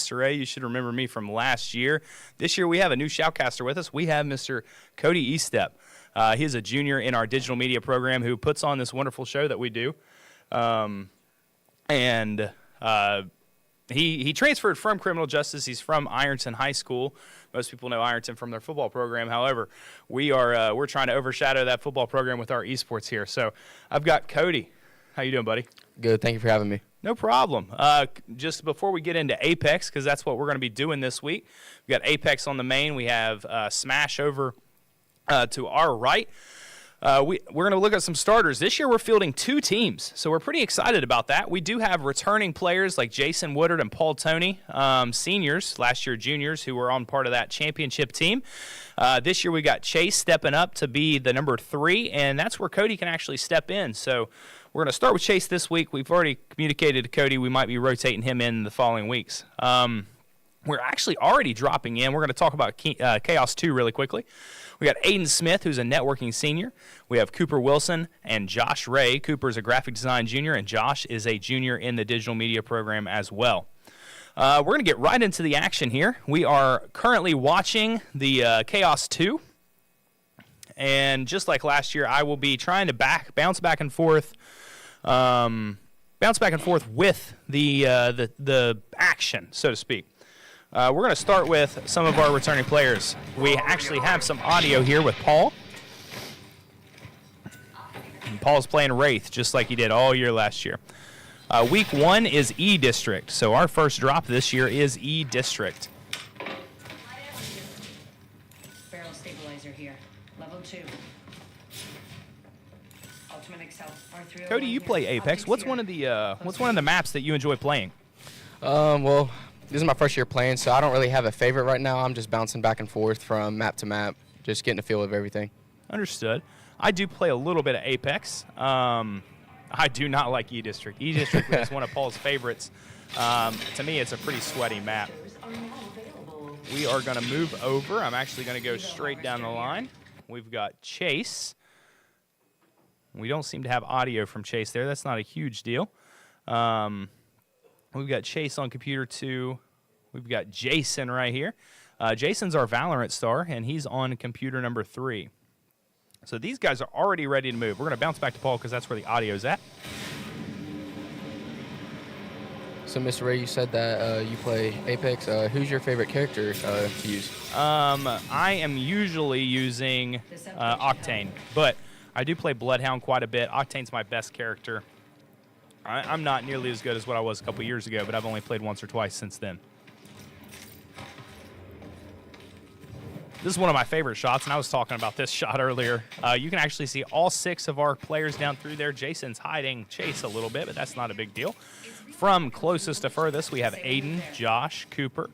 Mr. Ray, you should remember me from last year. This year we have a new shoutcaster with us. We have Mr. Cody Estep. He's a junior in our digital media program who puts on this wonderful show that we do. He transferred from criminal justice. He's from Ironton High School. Most people know Ironton from their football program. However, we're trying to overshadow that football program with our esports here. So I've got Cody. How you doing, buddy? Good. Thank you for having me. No problem. Just before we get into Apex, because that's what we're going to be doing this week, we got Apex on the main. We have Smash over to our right. We're going to look at some starters. This year we're fielding 2 teams, so we're pretty excited about that. We do have returning players like Jason Woodard and Paul Toney, seniors, last year juniors, who were on part of that championship team. This year we got Chase stepping up to be the number 3, and that's where Cody can actually step in. So we're going to start with Chase this week. We've already communicated to Cody we might be rotating him in the following weeks. We're actually already dropping in. We're going to talk about Chaos 2 really quickly. We got Aiden Smith, who's a networking senior. We have Cooper Wilson and Josh Ray. Cooper's a graphic design junior, and Josh is a junior in the digital media program as well. We're going to get right into the action here. We are currently watching the Chaos 2. And just like last year, I will be trying to bounce back and forth with the action, so to speak. We're going to start with some of our returning players. We actually have some audio here with Paul. And Paul's playing Wraith just like he did all year last year. Week 1 is E District, so our first drop this year is E District. Barrel stabilizer here, level 2. Cody, you play Apex. What's one of the maps that you enjoy playing? Well, this is my first year playing, so I don't really have a favorite right now. I'm just bouncing back and forth from map to map, just getting a feel of everything. Understood. I do play a little bit of Apex. I do not like E District. E District is one of Paul's favorites. To me, it's a pretty sweaty map. We are going to move over. I'm actually going to go straight down the line. We've got Chase. We don't seem to have audio from Chase there. That's not a huge deal. We've got Chase on computer 2. We've got Jason right here. Jason's our Valorant star, and he's on computer number 3. So these guys are already ready to move. We're going to bounce back to Paul because that's where the audio's at. So, Mr. Ray, you said that you play Apex. Who's your favorite character to use? I am usually using Octane, but I do play Bloodhound quite a bit. Octane's my best character. I'm not nearly as good as what I was a couple years ago, but I've only played once or twice since then. This is one of my favorite shots, and I was talking about this shot earlier. You can actually see all 6 of our players down through there. Jason's hiding Chase a little bit, but that's not a big deal. From closest to furthest, we have Aiden, Josh, Cooper,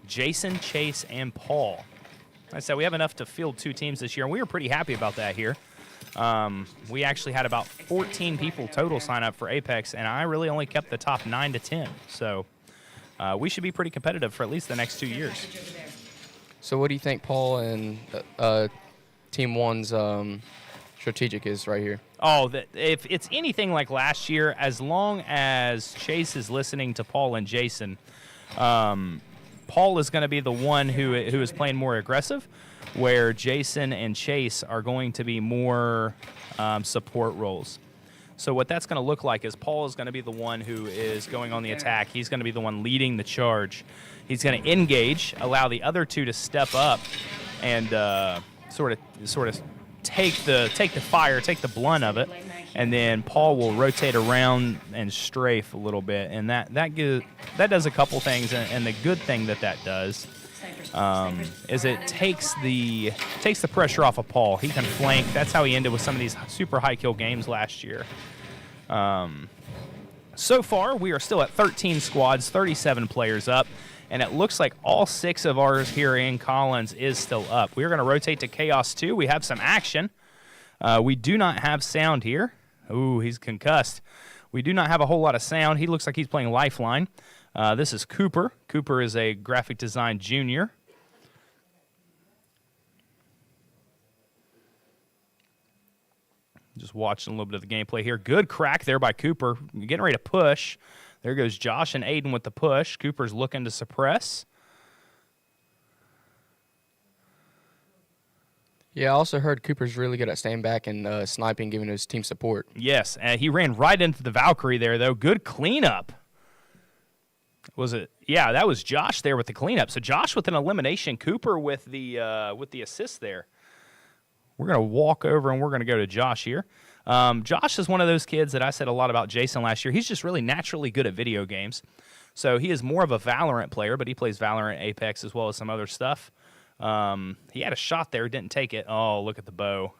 Jason, Chase, and Paul. Like I said, we have enough to field 2 teams this year, and we were pretty happy about that here. We actually had about 14 people total sign up for Apex, and I really only kept the top 9 to 10. So we should be pretty competitive for at least the next 2 years. So what do you think Paul and Team 1's strategic is right here? Oh, if it's anything like last year, as long as Chase is listening to Paul and Jason, Paul is going to be the one who is playing more aggressive, where Jason and Chase are going to be more support roles. So what that's going to look like is Paul is going to be the one who is going on the attack. He's going to be the one leading the charge. He's going to engage, allow the other 2 to step up and sort of take the fire, take the blunt of it, and then Paul will rotate around and strafe a little bit, and that does a couple things. And the good thing that does is it takes the pressure off of Paul. He can flank. That's how he ended with some of these super high kill games last year. So far, we are still at 13 squads, 37 players up, and it looks like all 6 of ours here in Collins is still up. We're going to rotate to Chaos 2. We have some action. We do not have sound here. Ooh, he's concussed. We do not have a whole lot of sound. He looks like he's playing Lifeline. This is Cooper. Cooper is a graphic design junior. Just watching a little bit of the gameplay here. Good crack there by Cooper. Getting ready to push. There goes Josh and Aiden with the push. Cooper's looking to suppress. Yeah, I also heard Cooper's really good at staying back and sniping, giving his team support. Yes, and he ran right into the Valkyrie there, though. Good cleanup. Was it? Yeah, that was Josh there with the cleanup. So Josh with an elimination, Cooper with the assist there. We're going to walk over and we're going to go to Josh here. Josh is one of those kids that I said a lot about Jason last year. He's just really naturally good at video games. So he is more of a Valorant player, but he plays Valorant, Apex, as well as some other stuff. He had a shot there, didn't take it. Oh, look at the bow.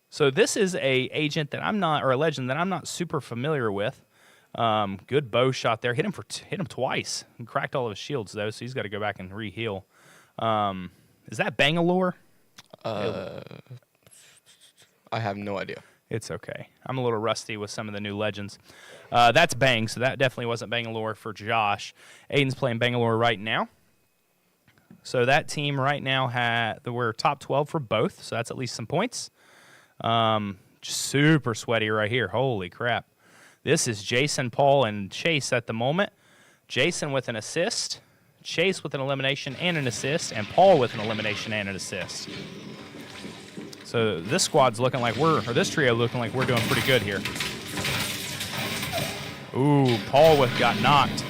So this is a agent that I'm not, or a legend that I'm not super familiar with. Good bow shot there. Hit him twice. And cracked all of his shields though, so he's got to go back and re-heal. Is that Bangalore? I have no idea. It's okay. I'm a little rusty with some of the new legends. That's Bang, so that definitely wasn't Bangalore for Josh. Aiden's playing Bangalore right now. So that team right now we're top 12 for both, so that's at least some points. Just super sweaty right here. Holy crap. This is Jason, Paul, and Chase at the moment. Jason with an assist, Chase with an elimination and an assist, and Paul with an elimination and an assist. So this squad's looking like this trio looking like we're doing pretty good here. Ooh, Paul got knocked.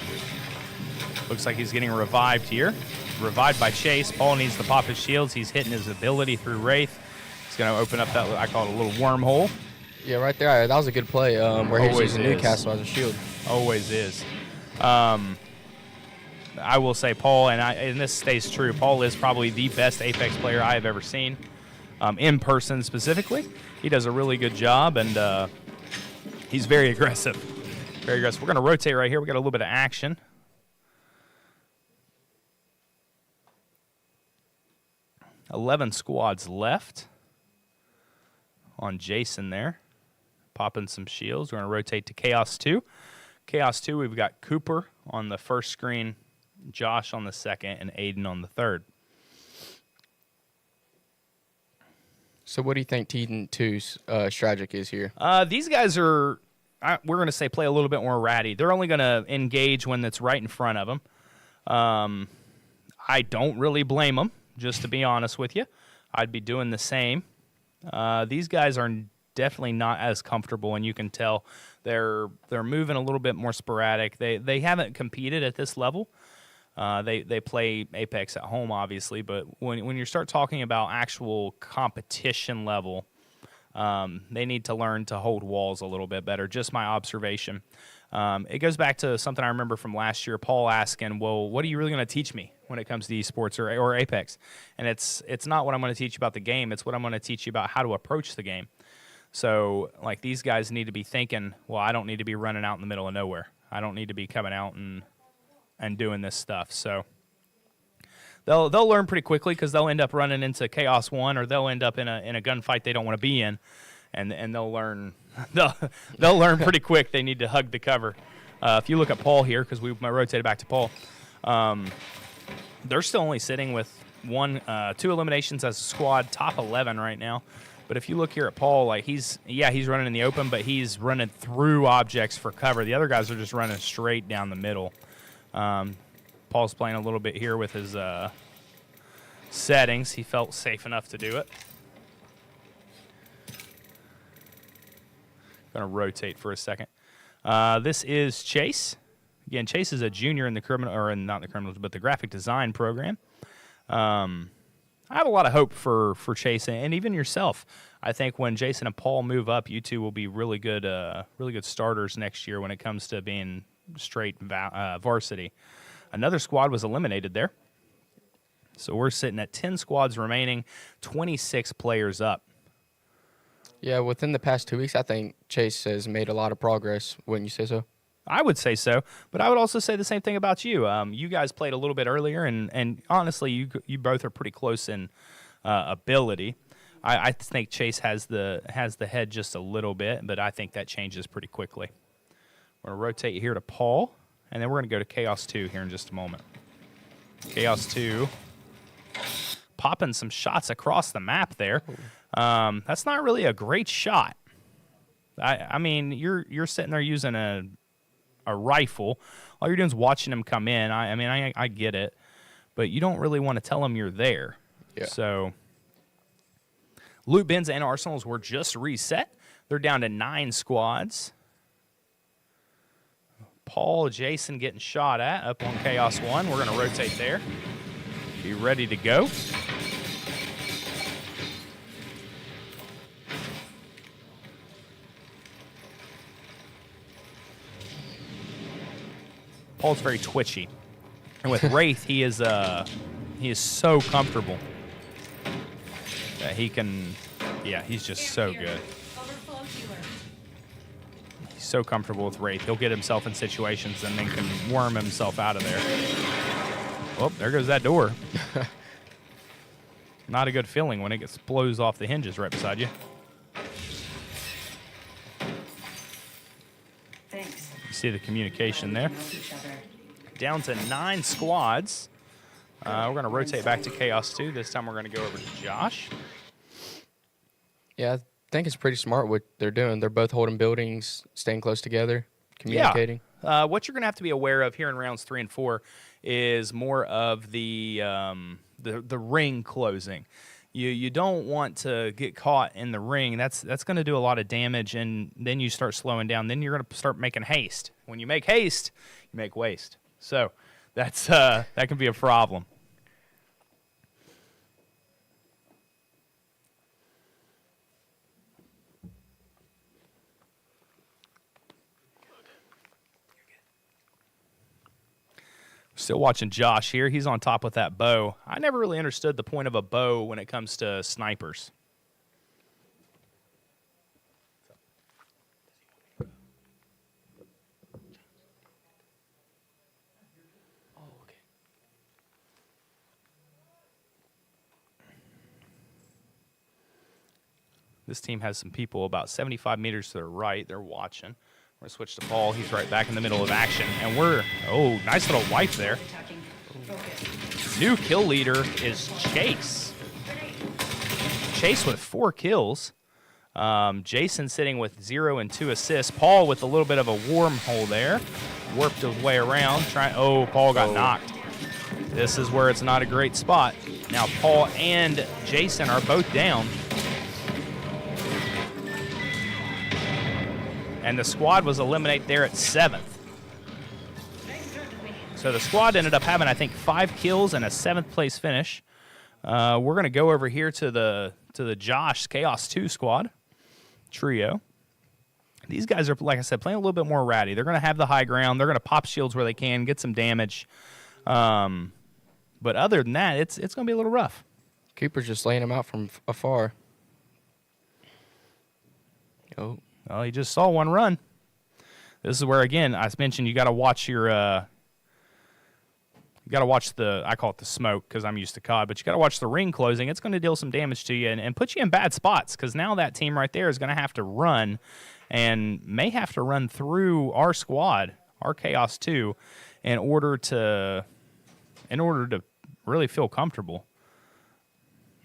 Looks like he's getting revived here. Revived by Chase. Paul needs to pop his shields. He's hitting his ability through Wraith. He's going to open up that, I call it a little wormhole. Yeah, right there. That was a good play where he was using Newcastle as a shield. Always is. I will say Paul, and this stays true, Paul is probably the best Apex player I have ever seen, in person specifically. He does a really good job, and he's very aggressive. Very aggressive. We're going to rotate right here. We got a little bit of action. $11 squads left on Jason there. Popping some shields. We're going to rotate to Chaos 2. Chaos 2, we've got Cooper on the first screen, Josh on the second, and Aiden on the third. So what do you think Team 2's strategy is here? These guys are, we're going to say, play a little bit more ratty. They're only going to engage when it's right in front of them. I don't really blame them. Just to be honest with you, I'd be doing the same. These guys are definitely not as comfortable, and you can tell they're moving a little bit more sporadic. They haven't competed at this level. They play Apex at home, obviously, but when you start talking about actual competition level, they need to learn to hold walls a little bit better. Just my observation. It goes back to something I remember from last year, Paul asking, well, what are you really going to teach me when it comes to esports or Apex? And it's not what I'm going to teach you about the game. It's what I'm going to teach you about how to approach the game. So, like, these guys need to be thinking, well, I don't need to be running out in the middle of nowhere. I don't need to be coming out and doing this stuff. So they'll learn pretty quickly because they'll end up running into Chaos 1 or they'll end up in a gunfight they don't want to be in. And they'll learn they'll learn pretty quick they need to hug the cover. If you look at Paul here, because we rotated back to Paul, they're still only sitting with 2 eliminations as a squad, top 11 right now. But if you look here at Paul, like he's running in the open, but he's running through objects for cover. The other guys are just running straight down the middle. Paul's playing a little bit here with his settings. He felt safe enough to do it. Going to rotate for a second. This is Chase. Again, Chase is a junior in the not the criminals, but the graphic design program. I have a lot of hope for Chase and even yourself. I think when Jason and Paul move up, you two will be really good starters next year when it comes to being straight varsity. Another squad was eliminated there. So we're sitting at 10 squads remaining, 26 players up. Yeah, within the past 2 weeks, I think Chase has made a lot of progress. Wouldn't you say so? I would say so, but I would also say the same thing about you. You guys played a little bit earlier, and honestly, you both are pretty close in ability. I think Chase has the head just a little bit, but I think that changes pretty quickly. We're going to rotate here to Paul, and then we're going to go to Chaos 2 here in just a moment. Chaos 2 popping some shots across the map there. That's not really a great shot. I mean, you're sitting there using a rifle, all you're doing is watching them come in. I mean, I get it, but you don't really want to tell them you're there. Yeah. So loot bins and arsenals were just reset. They're down to 9 squads. Paul, Jason getting shot at up on Chaos 1. We're going to rotate there. Be ready to go. Paul's very twitchy. And with Wraith, he is so comfortable that he can, he's just so good. He's so comfortable with Wraith. He'll get himself in situations and then can worm himself out of there. Oh, there goes that door. Not a good feeling when it gets blows off the hinges right beside you. Thanks. You see the communication there. Down to 9 squads. We're going to rotate back to Chaos 2. This time we're going to go over to Josh. Yeah, I think it's pretty smart what they're doing. They're both holding buildings, staying close together, communicating. Yeah. What you're going to have to be aware of here in rounds 3 and 4 is more of the ring closing. You don't want to get caught in the ring. That's going to do a lot of damage, and then you start slowing down. Then you're going to start making haste. When you make haste, you make waste. So that's that can be a problem. Still watching Josh here. He's on top with that bow. I never really understood the point of a bow when it comes to snipers. This team has some people about 75 meters to their right. They're watching. We're going to switch to Paul. He's right back in the middle of action. And nice little wipe there. New kill leader is Chase. Chase with 4 kills. Jason sitting with 0 and 2 assists. Paul with a little bit of a wormhole there. Warped his way around. Paul got knocked. This is where it's not a great spot. Now Paul and Jason are both down. And the squad was eliminated there at 7th. So the squad ended up having, I think, 5 kills and a 7th place finish. We're going to go over here to the Josh Chaos 2 squad trio. These guys are, like I said, playing a little bit more ratty. They're going to have the high ground. They're going to pop shields where they can, get some damage. But other than that, it's going to be a little rough. Cooper's just laying them out from afar. Oh. Well, he just saw one run. This is where, again, I mentioned you got to watch your I call it the smoke because I'm used to COD, but you got to watch the ring closing. It's going to deal some damage to you and put you in bad spots because now that team right there is going to have to run and may have to run through our squad, our Chaos 2, in order to really feel comfortable.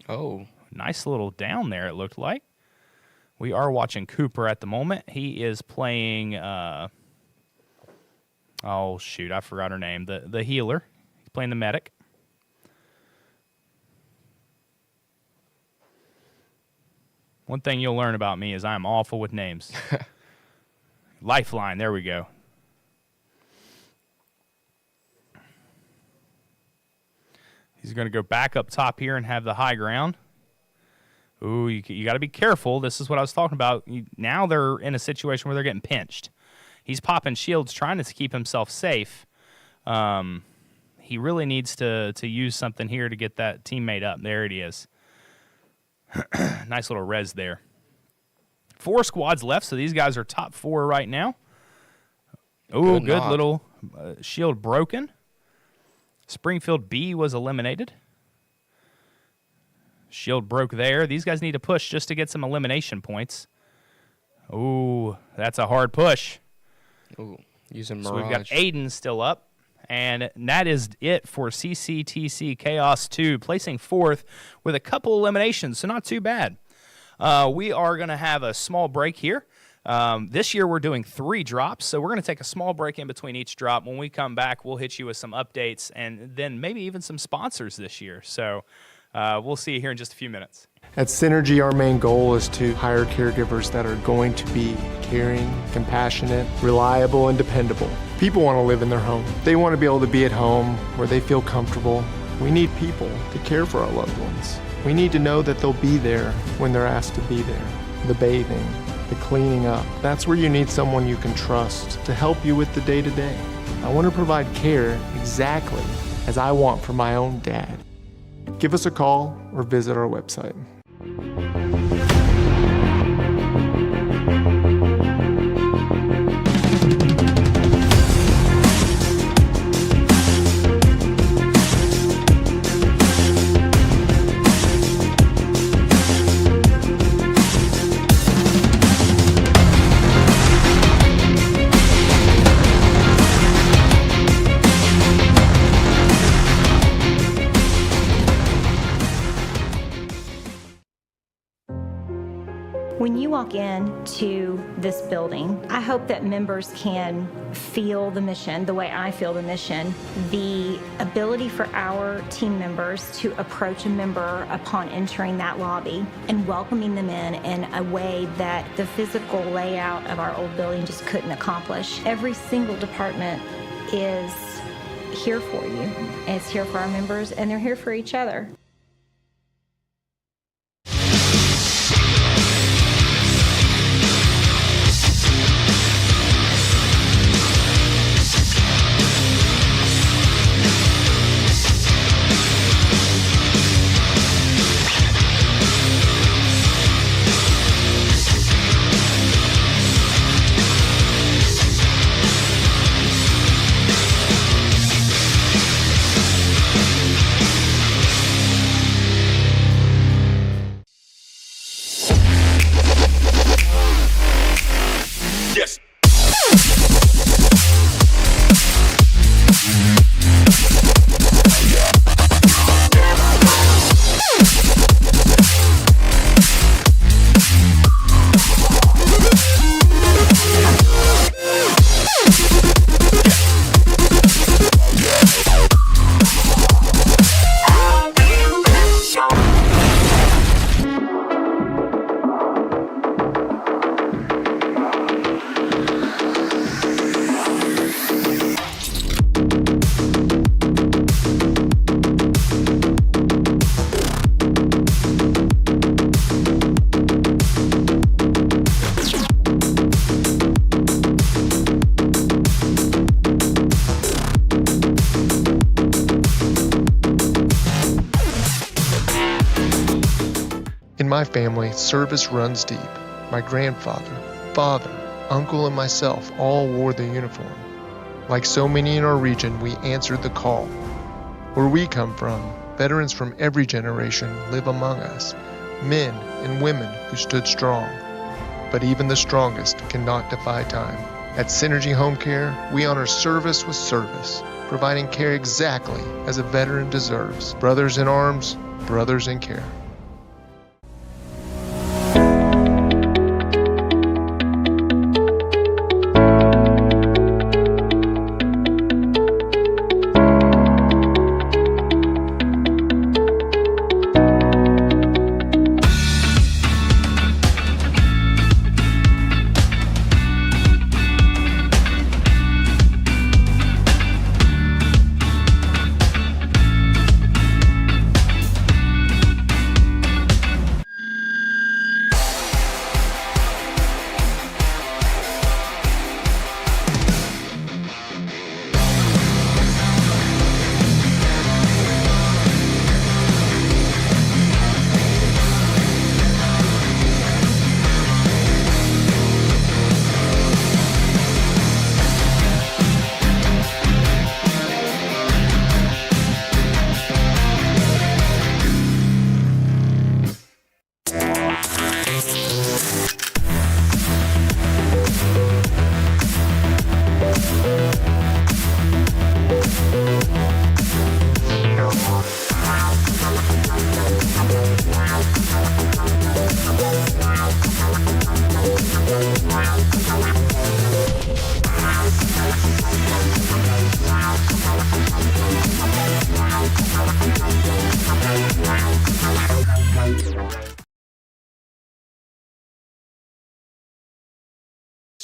Oh, nice little down there, it looked like. We are watching Cooper at the moment. He is playing, I forgot her name. The healer. He's playing the medic. One thing you'll learn about me is I'm awful with names. Lifeline, there we go. He's going to go back up top here and have the high ground. Ooh, you got to be careful. This is what I was talking about. Now they're in a situation where they're getting pinched. He's popping shields, trying to keep himself safe. He really needs to use something here to get that teammate up. There it is. Nice little res there. 4 squads left, so these guys are top 4 right now. Ooh, good little shield broken. Springfield B was eliminated. Shield broke there. These guys need to push just to get some elimination points. Ooh, that's a hard push. Ooh, using Mirage. So we've got Aiden still up. And that is it for CCTC Chaos 2, placing 4th with a couple eliminations, so not too bad. We are going to have a small break here. This year we're doing 3 drops, so we're going to take a small break in between each drop. When we come back, we'll hit you with some updates and then maybe even some sponsors this year. So we'll see you here in just a few minutes. At Synergy, our main goal is to hire caregivers that are going to be caring, compassionate, reliable, and dependable. People want to live in their home. They want to be able to be at home where they feel comfortable. We need people to care for our loved ones. We need to know that they'll be there when they're asked to be there. The bathing, the cleaning up. That's where you need someone you can trust to help you with the day-to-day. I want to provide care exactly as I want for my own dad. Give us a call or visit our website. When you walk into this building, I hope that members can feel the mission the way I feel the mission. The ability for our team members to approach a member upon entering that lobby and welcoming them in a way that the physical layout of our old building just couldn't accomplish. Every single department is here for you, and it's here for our members, and they're here for each other. In my family, service runs deep. My grandfather, father, uncle, and myself all wore the uniform. Like so many in our region, we answered the call. Where we come from, veterans from every generation live among us, men and women who stood strong. But even the strongest cannot defy time. At Synergy Home Care, we honor service with service, providing care exactly as a veteran deserves. Brothers in arms, brothers in care.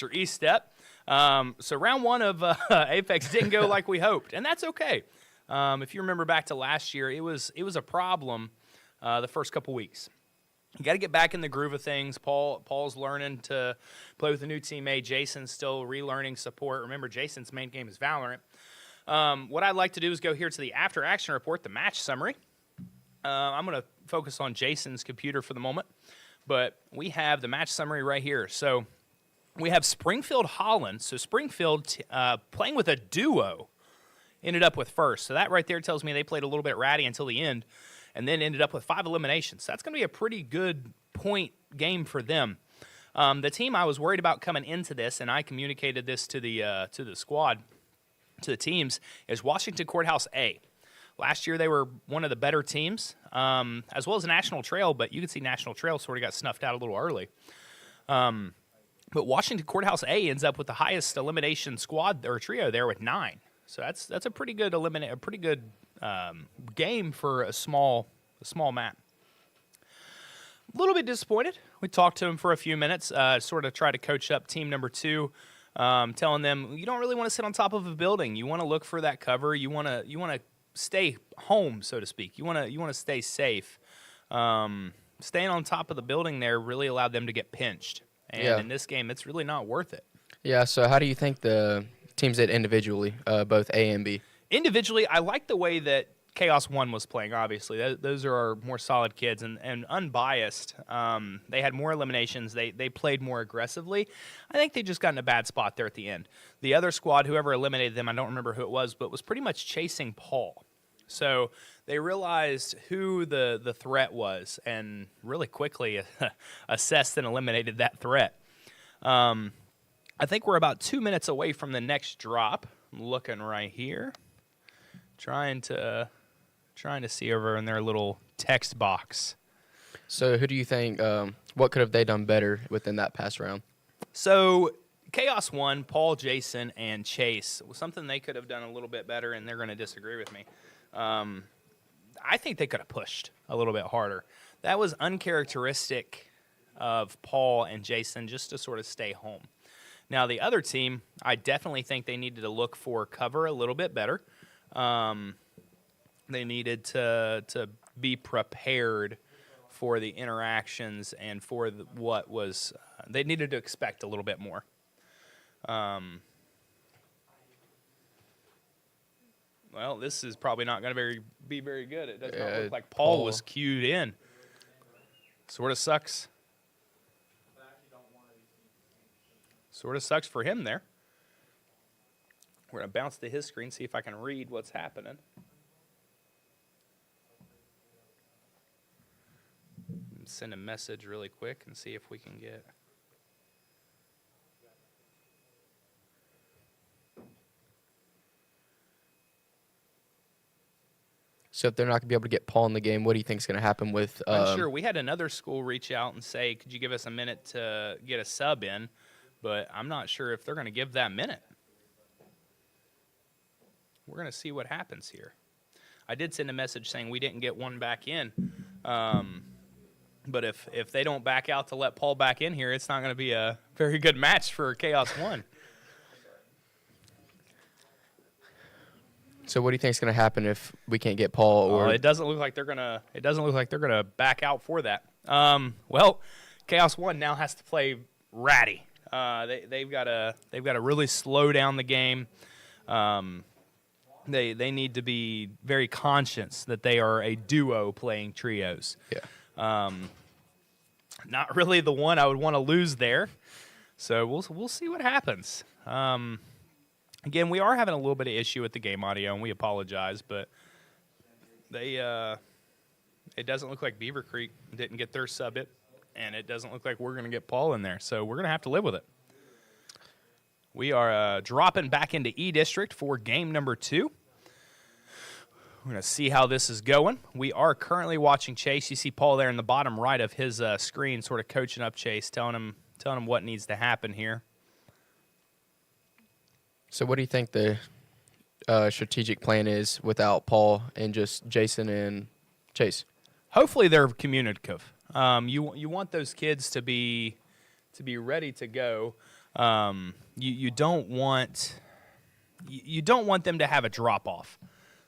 or E-Step. So round one of Apex didn't go like we hoped, and that's okay. If you remember back to last year, it was a problem the first couple weeks. You got to get back in the groove of things. Paul's learning to play with a new teammate. Jason's still relearning support. Remember, Jason's main game is Valorant. What I'd like to do is go here to the after-action report, the match summary. I'm going to focus on Jason's computer for the moment, but we have the match summary right here. So we have Springfield Holland. So Springfield playing with a duo ended up with first. So that right there tells me they played a little bit ratty until the end and then ended up with 5 eliminations. So that's going to be a pretty good point game for them. The team I was worried about coming into this, and I communicated this to the squad, to the teams, is Washington Courthouse A. Last year they were one of the better teams, as well as National Trail, but you can see National Trail sort of got snuffed out a little early. But Washington Courthouse A ends up with the highest elimination squad or trio there with 9. So that's a pretty good game for a small map. A little bit disappointed. We talked to him for a few minutes, sort of try to coach up team number 2, telling them you don't really want to sit on top of a building. You want to look for that cover. You want to stay home, so to speak. You want to stay safe. Staying on top of the building there really allowed them to get pinched. And in this game, it's really not worth it. Yeah. So how do you think the teams did individually, both A and B? Individually, I like the way that Chaos 1 was playing, obviously. Those are our more solid kids, and unbiased. They had more eliminations. They played more aggressively. I think they just got in a bad spot there at the end. The other squad, whoever eliminated them, I don't remember who it was, but was pretty much chasing Paul. So they realized who the threat was and really quickly assessed and eliminated that threat. I think we're about 2 minutes away from the next drop. I'm looking right here. Trying to see over in their little text box. So who do you think, what could have they done better within that past round? So Chaos 1, Paul, Jason, and Chase, was something they could have done a little bit better, and they're going to disagree with me. I think they could have pushed a little bit harder. That was uncharacteristic of Paul and Jason just to sort of stay home. Now, the other team, I definitely think they needed to look for cover a little bit better. They needed to be prepared for the interactions and for what was they needed to expect a little bit more. Well, this is probably not going to be very good. It does not look like Paul was cued in. Sort of sucks. Sort of sucks for him there. We're going to bounce to his screen, see if I can read what's happening. Send a message really quick and see if we can get... So if they're not going to be able to get Paul in the game, what do you think is going to happen with... I'm sure. We had another school reach out and say, could you give us a minute to get a sub in? But I'm not sure if they're going to give that minute. We're going to see what happens here. I did send a message saying we didn't get one back in. But if they don't back out to let Paul back in here, it's not going to be a very good match for Chaos 1. So what do you think is going to happen if we can't get Paul? Or it doesn't look like they're gonna. It doesn't look like they're gonna back out for that. Well, Chaos 1 now has to play ratty. They've got to really slow down the game. They need to be very conscious that they are a duo playing trios. Yeah. Not really the one I would want to lose there. So we'll see what happens. Again, we are having a little bit of issue with the game audio, and we apologize, but it doesn't look like Beaver Creek didn't get their sub it, and it doesn't look like we're going to get Paul in there. So we're going to have to live with it. We are dropping back into E District for game number 2. We're going to see how this is going. We are currently watching Chase. You see Paul there in the bottom right of his screen sort of coaching up Chase, telling him what needs to happen here. So what do you think the strategic plan is without Paul and just Jason and Chase? Hopefully they're communicative. You want those kids to be ready to go. You don't want them to have a drop off.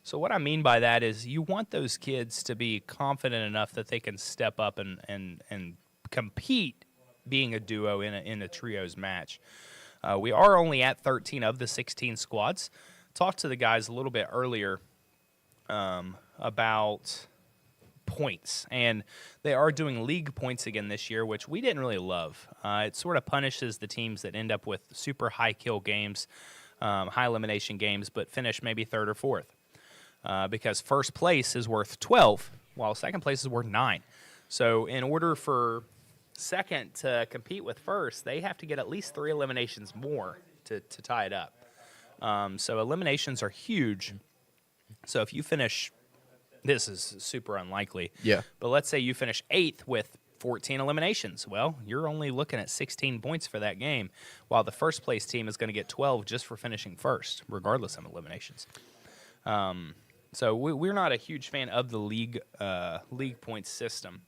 So what I mean by that is you want those kids to be confident enough that they can step up and compete being a duo in a trios match. We are only at 13 of the 16 squads. Talked to the guys a little bit earlier about points, and they are doing league points again this year, which we didn't really love. It sort of punishes the teams that end up with super high kill games, high elimination games, but finish maybe third or fourth, because first place is worth 12, while second place is worth 9. So in order for second to compete with first, they have to get at least 3 eliminations more to tie it up. So eliminations are huge. So if you finish, this is super unlikely. Yeah. But let's say you finish 8th with 14 eliminations. Well, you're only looking at 16 points for that game, while the first place team is going to get 12 just for finishing first, regardless of eliminations. So we're not a huge fan of the league points system.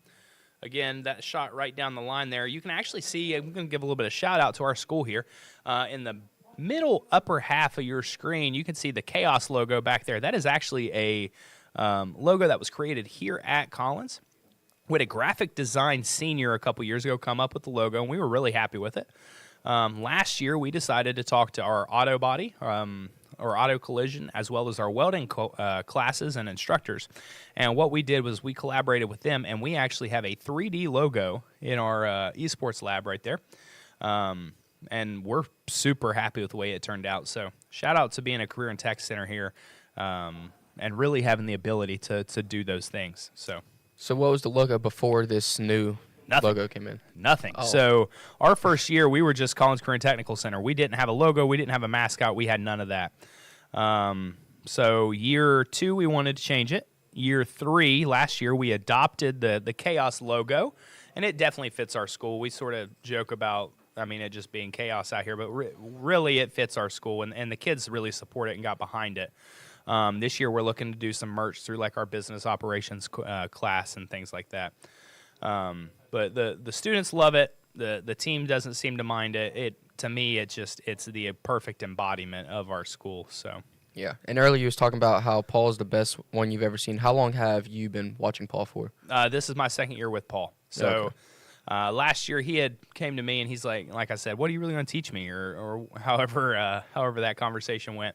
Again, that shot right down the line there, you can actually see, I'm going to give a little bit of shout out to our school here. In the middle upper half of your screen, you can see the Chaos logo back there. That is actually a logo that was created here at Collins. We had a graphic design senior a couple years ago come up with the logo, and we were really happy with it. Last year, we decided to talk to our auto body, or auto collision, as well as our welding classes and instructors. And what we did was we collaborated with them, and we actually have a 3D logo in our esports lab right there. And we're super happy with the way it turned out. So shout out to being a career and tech center here, and really having the ability to do those things. So what was the logo before this new logo came in? Nothing. Oh. So our first year, we were just Collins Career and Technical Center. We didn't have a logo. We didn't have a mascot. We had none of that. So year 2, we wanted to change it. Year 3, last year, we adopted the Chaos logo, and it definitely fits our school. We sort of joke about, it just being chaos out here, but really it fits our school, and the kids really support it and got behind it. This year, we're looking to do some merch through like our business operations class and things like that. But the students love it. The team doesn't seem to mind it. To me, it's the perfect embodiment of our school. So Yeah. And earlier you was talking about how Paul's the best one you've ever seen. How long have you been watching Paul for? This is my second year with Paul. So last year he had came to me and he's like I said, what are you really going to teach me, or however that conversation went.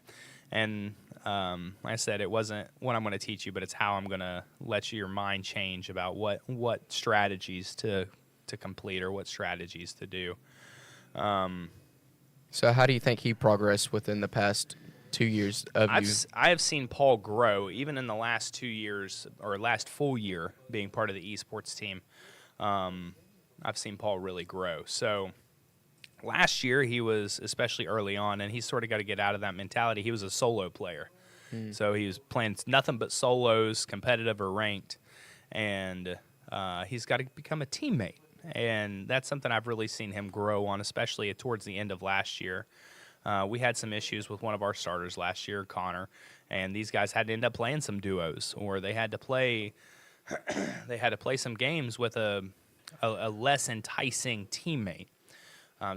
And like I said, it wasn't what I'm going to teach you, but it's how I'm going to let your mind change about what strategies to complete or what strategies to do. So how do you think he progressed within the past 2 years of you? I have seen Paul grow even in the last 2 years, or last full year being part of the esports team. I've seen Paul really grow. So last year he was, especially early on, and he's sort of got to get out of that mentality. He was a solo player. So he was playing nothing but solos, competitive or ranked, and he's got to become a teammate. And that's something I've really seen him grow on, especially towards the end of last year. We had some issues with one of our starters last year, Connor, and these guys had to end up playing some duos, or they had to play some games with a less enticing teammate.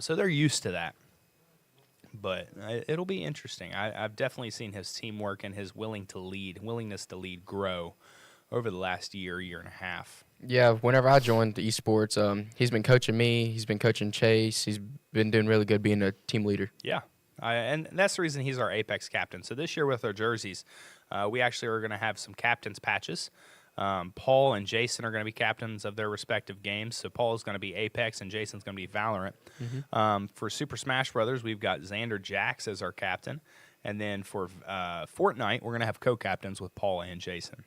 So they're used to that. But it'll be interesting. I've definitely seen his teamwork and his willingness to lead grow over the last year and a half. Yeah, whenever I joined the esports, he's been coaching me. He's been coaching Chase. He's been doing really good being a team leader. Yeah, and that's the reason he's our Apex captain. So this year with our jerseys, we actually are going to have some captain's patches. Paul and Jason are going to be captains of their respective games. So Paul is going to be Apex and Jason's going to be Valorant. For Super Smash Brothers, we've got Xander Jax as our captain. And then for Fortnite, we're going to have co-captains with Paul and Jason.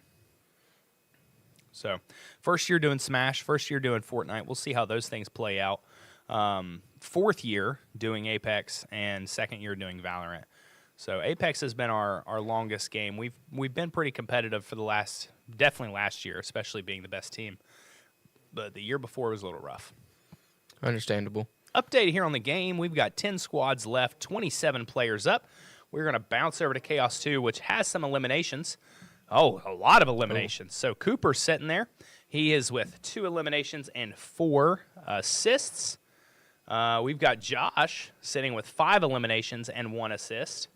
So first year doing Smash, first year doing Fortnite. We'll see how those things play out. Fourth year doing Apex, and second year doing Valorant. So Apex has been our longest game. We've been pretty competitive for definitely last year, especially being the best team. But the year before was a little rough. Understandable. Update here on the game. We've got 10 squads left, 27 players up. We're going to bounce over to Chaos 2, which has some eliminations. Oh, a lot of eliminations. So Cooper's sitting there. He is with 2 eliminations and 4 assists. We've got Josh sitting with 5 eliminations and 1 assist.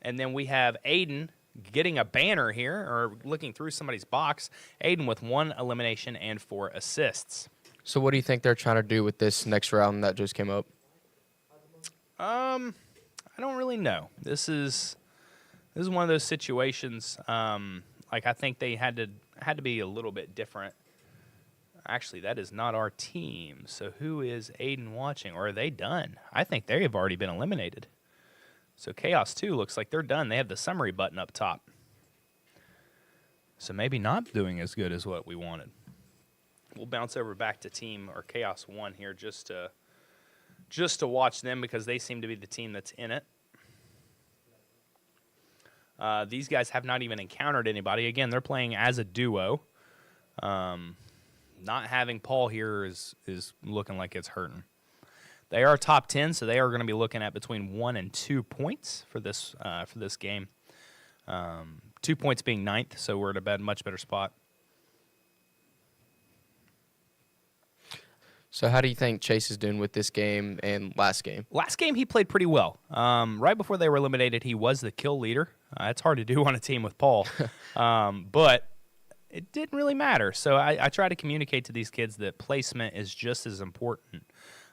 And then we have Aiden getting a banner here, or looking through somebody's box. Aiden with 1 elimination and 4 assists. So what do you think they're trying to do with this next round that just came up? I don't really know. This is one of those situations. Like, I think they had to be a little bit different. Actually, that is not our team. So who is Aiden watching? Or are they done? I think they have already been eliminated. So Chaos 2 looks like they're done. They have the summary button up top. So maybe not doing as good as what we wanted. We'll bounce over back to Team or Chaos 1 here just to watch them, because they seem to be the team that's in it. These guys have not even encountered anybody. Again, they're playing as a duo. Not having Paul here is looking like it's hurting. They are top 10, so they are going to be looking at between 1 and 2 points for this game. 2 points being 9th, so we're at a much better spot. So how do you think Chase is doing with this game and last game? Last game, he played pretty well. Right before they were eliminated, he was the kill leader. It's hard to do on a team with Paul. But it didn't really matter. So I try to communicate to these kids that placement is just as important,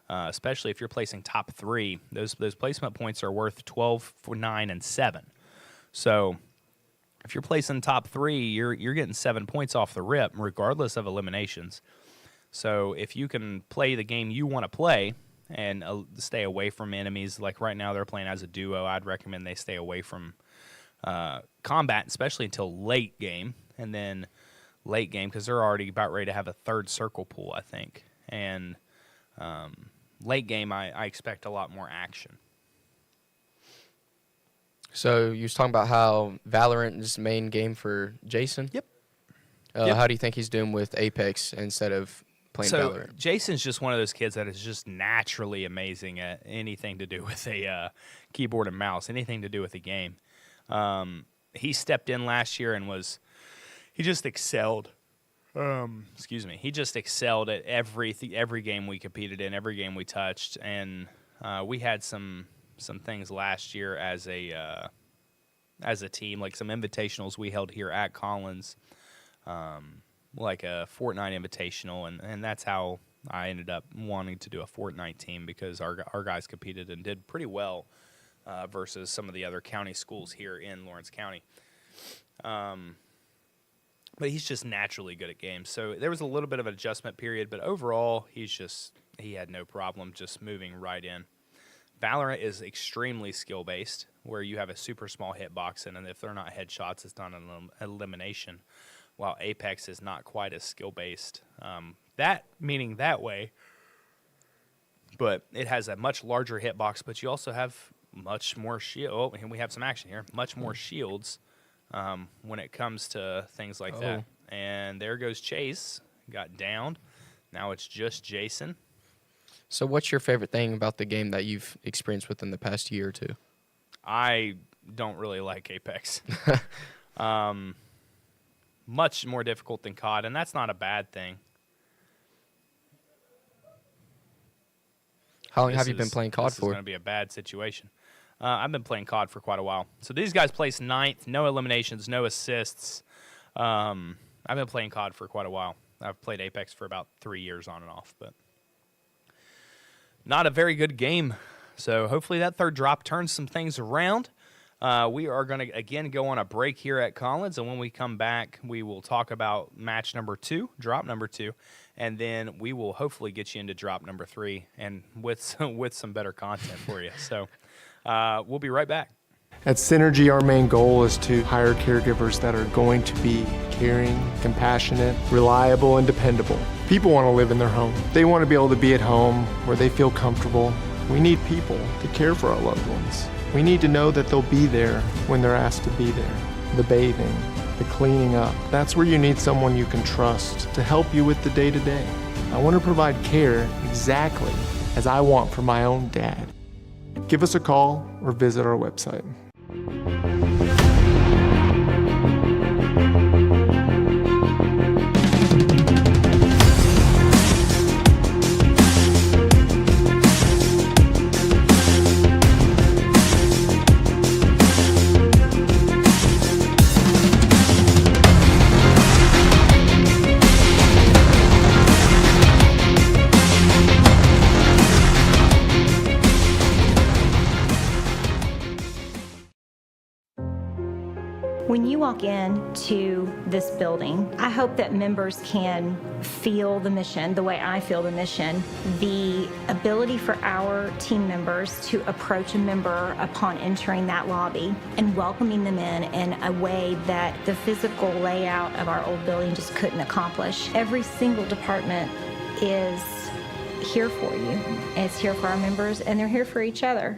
especially if you're placing top 3. Those placement points are worth 12, 9, and 7. So if you're placing top 3, you're getting 7 points off the rip, regardless of eliminations. So if you can play the game you want to play and stay away from enemies, like right now they're playing as a duo, I'd recommend they stay away from combat, especially until late game. And then late game, because they're already about ready to have a 3rd circle pull, I think. And late game, I expect a lot more action. So you was talking about how Valorant is the main game for Jason? Yep. How do you think he's doing with Apex instead of playing Valorant? Jason's just one of those kids that is just naturally amazing at anything to do with a keyboard and mouse, anything to do with a game. He stepped in last year and he just excelled. He just excelled at every game we competed in, every game we touched, and we had some things last year as a team, like some invitationals we held here at Collins. Like a Fortnite invitational, and that's how I ended up wanting to do a Fortnite team, because our guys competed and did pretty well versus some of the other county schools here in Lawrence County. But he's just naturally good at games. So there was a little bit of an adjustment period, but overall he had no problem just moving right in. Valorant is extremely skill-based, where you have a super small hitbox, and if they're not headshots, it's not an elimination. While Apex is not quite as skill-based, meaning that way, but it has a much larger hitbox, but you also have much more shield. Oh, and we have some action here. Much more shields when it comes to things like that. And there goes Chase. Got downed. Now it's just Jason. So what's your favorite thing about the game that you've experienced within the past year or two? I don't really like Apex. Much more difficult than COD, and that's not a bad thing. How long have you been playing COD for? This is going to be a bad situation. I've been playing COD for quite a while. So these guys placed 9th, no eliminations, no assists. I've been playing COD for quite a while. I've played Apex for about 3 years on and off, but not a very good game. So hopefully that 3rd drop turns some things around. We are going to, again, go on a break here at Collins, and when we come back, we will talk about match number 2, drop number 2, and then we will hopefully get you into drop number 3 and with some better content for you. So we'll be right back. At Synergy, our main goal is to hire caregivers that are going to be caring, compassionate, reliable, and dependable. People want to live in their home. They want to be able to be at home where they feel comfortable. We need people to care for our loved ones. We need to know that they'll be there when they're asked to be there. The bathing, the cleaning up, that's where you need someone you can trust to help you with the day-to-day. I want to provide care exactly as I want for my own dad. Give us a call or visit our website. When you walk into this building, I hope that members can feel the mission the way I feel the mission. The ability for our team members to approach a member upon entering that lobby and welcoming them in a way that the physical layout of our old building just couldn't accomplish. Every single department is here for you. It's here for our members, and they're here for each other.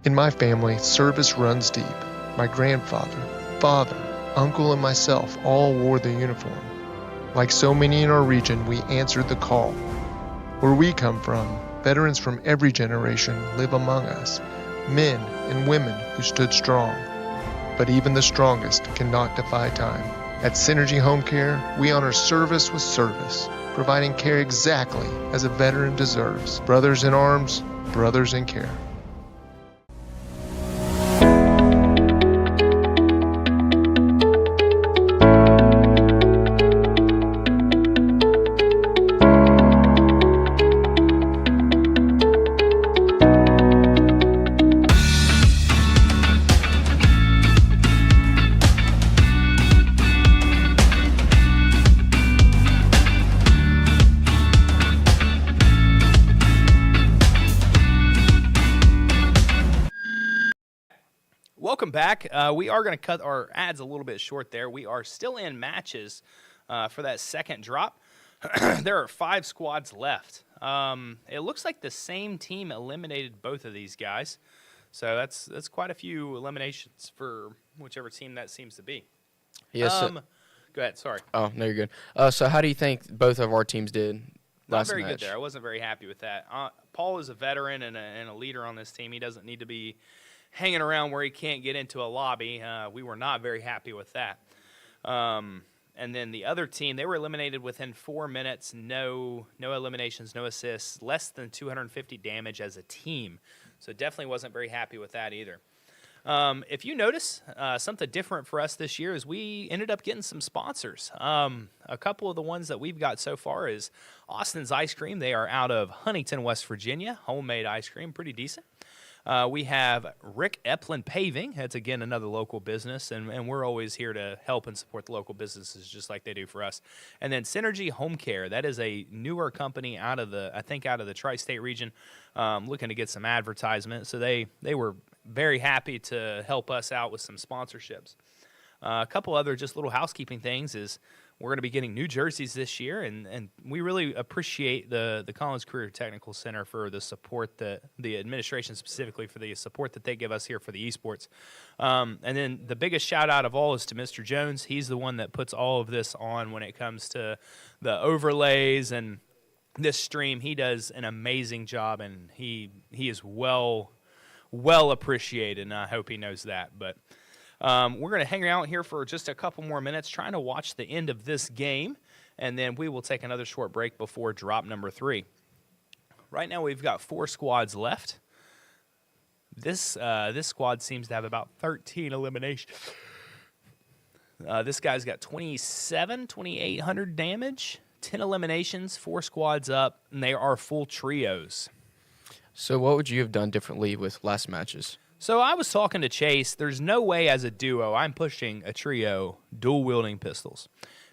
In my family, service runs deep. My grandfather, father, uncle, and myself all wore the uniform. Like so many in our region, we answered the call. Where we come from, veterans from every generation live among us, men and women who stood strong. But even the strongest cannot defy time. At Synergy Home Care, we honor service with service, providing care exactly as a veteran deserves. Brothers in arms, brothers in care. Welcome back. We are going to cut our ads a little bit short there. We are still in matches for that second drop. There are 5 squads left. It looks like the same team eliminated both of these guys. So that's quite a few eliminations for whichever team that seems to be. Yes. Go ahead. Sorry. Oh, no, you're good. So how do you think both of our teams did Not last very match? good there. I wasn't very happy with that. Paul is a veteran and a leader on this team. He doesn't need to be hanging around where he can't get into a lobby. We were not very happy with that. And then the other team, they were eliminated within 4 minutes. No eliminations, no assists, less than 250 damage as a team. So definitely wasn't very happy with that either. If you notice, something different for us this year is we ended up getting some sponsors. A couple of the ones that we've got so far is Austin's Ice Cream. They are out of Huntington, West Virginia. Homemade ice cream, pretty decent. We have Rick Epplin Paving. That's, again, another local business, and we're always here to help and support the local businesses just like they do for us. And then Synergy Home Care. That is a newer company out of the tri-state region, looking to get some advertisement. So they were very happy to help us out with some sponsorships. A couple other just little housekeeping things is we're going to be getting new jerseys this year, and we really appreciate the Collins Career Technical Center for the support, the administration specifically for the support that they give us here for the esports. And then the biggest shout out of all is to Mr. Jones. He's the one that puts all of this on when it comes to the overlays and this stream. He does an amazing job, and he is well appreciated, and I hope he knows that. But we're going to hang out here for just a couple more minutes trying to watch the end of this game, and then we will take another short break before drop number 3. Right now we've got 4 squads left. This squad seems to have about 13 eliminations. This guy's got 2,800 damage, 10 eliminations, 4 squads up, and they are full trios. So what would you have done differently with last matches? So I was talking to Chase. There's no way as a duo I'm pushing a trio dual-wielding pistols.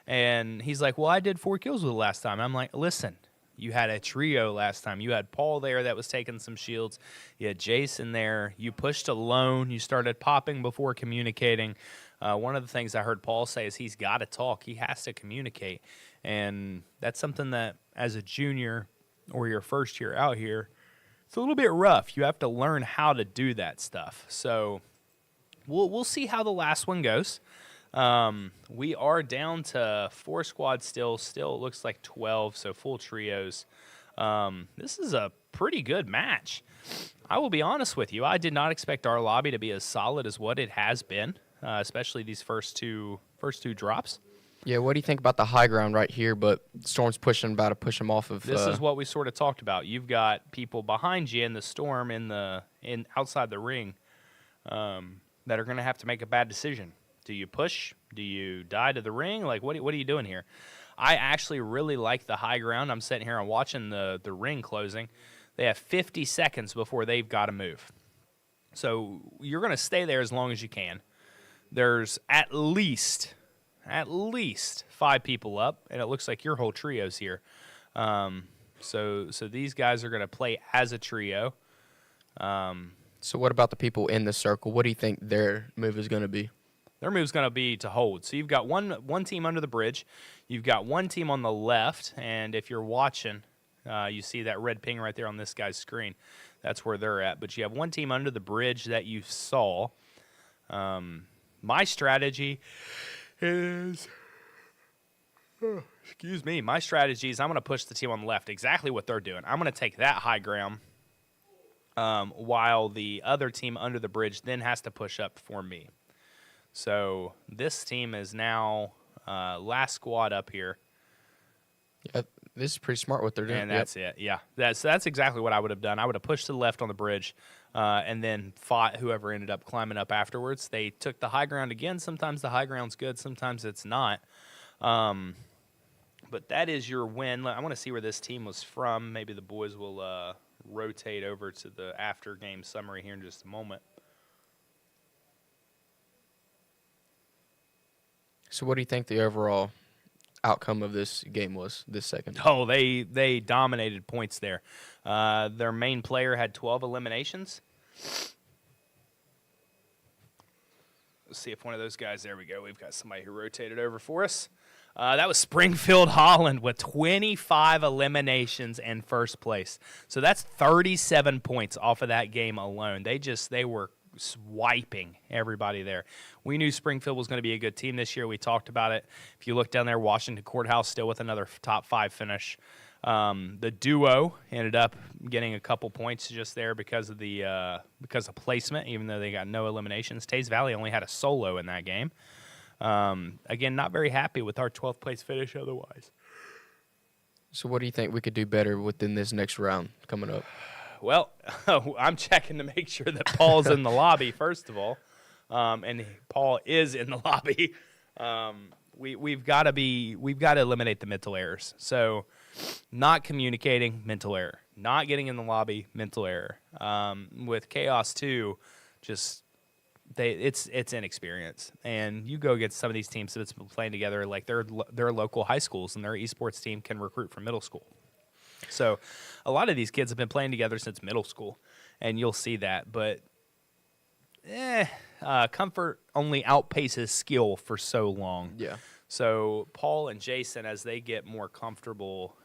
And he's like, well, I did 4 kills with it last time. I'm like, listen, you had a trio last time. You had Paul there that was taking some shields. You had Jason there. You pushed alone. You started popping before communicating. One of the things I heard Paul say is he's got to talk. He has to communicate. And that's something that as a junior or your first year out here, it's a little bit rough. You have to learn how to do that stuff. So we'll see how the last one goes. We are down to 4 squads still. Still, it looks like 12, so full trios. This is a pretty good match. I will be honest with you. I did not expect our lobby to be as solid as what it has been, especially these first two drops. Yeah, what do you think about the high ground right here, but Storm's about to push them off of... This is what we sort of talked about. You've got people behind you in the Storm outside the ring that are going to have to make a bad decision. Do you push? Do you die to the ring? Like, what are you doing here? I actually really like the high ground. I'm sitting here and watching the ring closing. They have 50 seconds before they've got to move. So you're going to stay there as long as you can. There's at least 5 people up, and it looks like your whole trio's here. So these guys are going to play as a trio. So what about the people in the circle? What do you think their move is going to be? Their move's going to be to hold. So you've got one team under the bridge. You've got one team on the left, and if you're watching, you see that red ping right there on this guy's screen. That's where they're at. But you have one team under the bridge that you saw. My strategy is... My strategy is I'm going to push the team on the left, exactly what they're doing. I'm going to take that high ground while the other team under the bridge then has to push up for me. So this team is now last squad up here. Yeah, this is pretty smart what they're doing. And that's it. Yeah, that's exactly what I would have done. I would have pushed to the left on the bridge and then fought whoever ended up climbing up afterwards. They took the high ground again. Sometimes the high ground's good. Sometimes it's not. But that is your win. I want to see where this team was from. Maybe the boys will rotate over to the after-game summary here in just a moment. So what do you think the overall outcome of this game was this second? Oh, they dominated points there. Their main player had 12 eliminations. Let's see if one of those guys, there we go. We've got somebody who rotated over for us. That was Springfield Holland with 25 eliminations in first place. So that's 37 points off of that game alone. They were swiping everybody there. We knew Springfield was going to be a good team this year. We talked about it. If you look down there, Washington Courthouse still with another top 5 finish. The duo ended up getting a couple points just there because of placement, even though they got no eliminations. Taze Valley only had a solo in that game. Again, not very happy with our 12th place finish otherwise. So what do you think we could do better within this next round coming up? Well, I'm checking to make sure that Paul's in the lobby, first of all. And Paul is in the lobby. We've got to eliminate the mental errors. So not communicating, mental error. Not getting in the lobby, mental error. With Chaos 2, it's inexperience. And you go against some of these teams that's been playing together, like they're local high schools, and their esports team can recruit from middle school. So a lot of these kids have been playing together since middle school, and you'll see that. But comfort only outpaces skill for so long. Yeah. So Paul and Jason, as they get more comfortable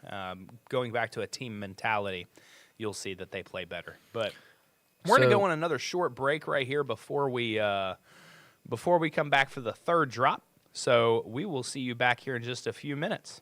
going back to a team mentality, you'll see that they play better. But we're going to go on another short break right here before we come back for the third drop. So we will see you back here in just a few minutes.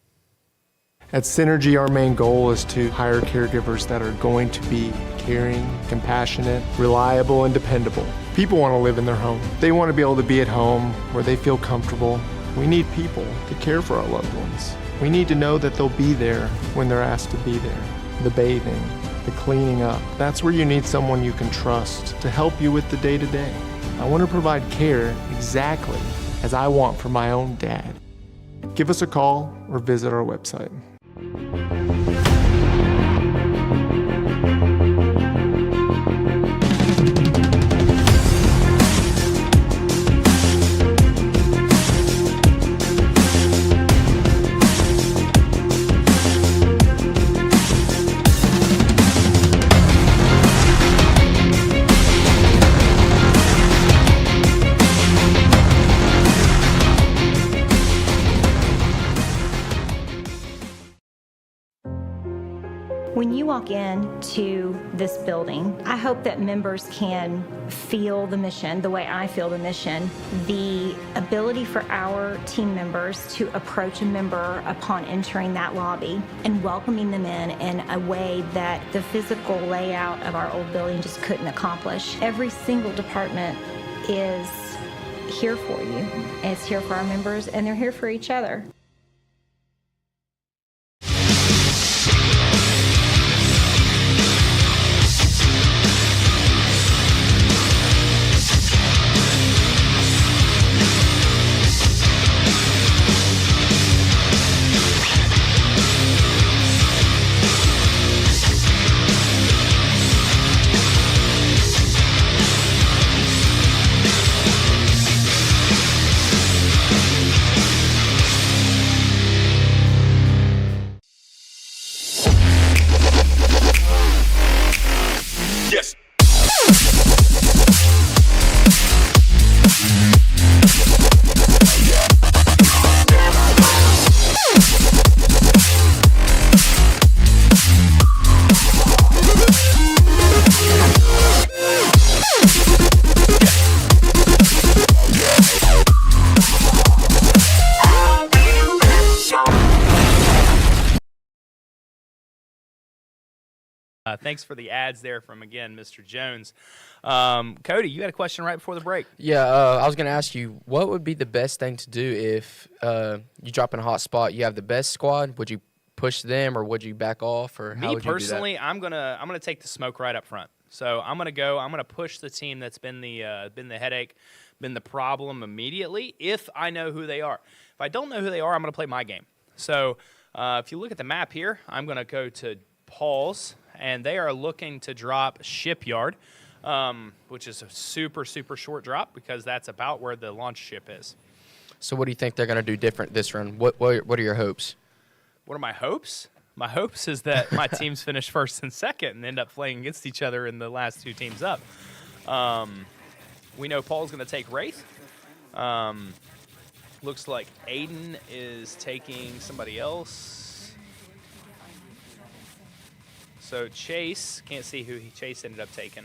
At Synergy, our main goal is to hire caregivers that are going to be caring, compassionate, reliable, and dependable. People want to live in their home. They want to be able to be at home where they feel comfortable. We need people to care for our loved ones. We need to know that they'll be there when they're asked to be there. The bathing, the cleaning up. That's where you need someone you can trust to help you with the day-to-day. I want to provide care exactly as I want for my own dad. Give us a call or visit our website. When you walk into this building, I hope that members can feel the mission the way I feel the mission. The ability for our team members to approach a member upon entering that lobby and welcoming them in a way that the physical layout of our old building just couldn't accomplish. Every single department is here for you. It's here for our members, and they're here for each other. Thanks for the ads there from, again, Mr. Jones. Cody, you had a question right before the break. Yeah, I was going to ask you, what would be the best thing to do if you drop in a hot spot, you have the best squad? Would you push them, or would you back off, or how would you personally, do that? I'm gonna take the smoke right up front. So I'm gonna push the team that's been the headache, been the problem immediately. If I know who they are, if I don't know who they are, I'm gonna play my game. So if you look at the map here, I'm gonna go to Paul's, and they are looking to drop Shipyard, which is a super short drop because that's about where the launch ship is. So what do you think they're going to do different this round? What are your hopes? What are my hopes? My hopes is that my teams finish first and second and end up playing against each other in the last two teams up. We know Paul's going to take Wraith. Looks like Aiden is taking somebody else. So Chase, can't see who Chase ended up taking.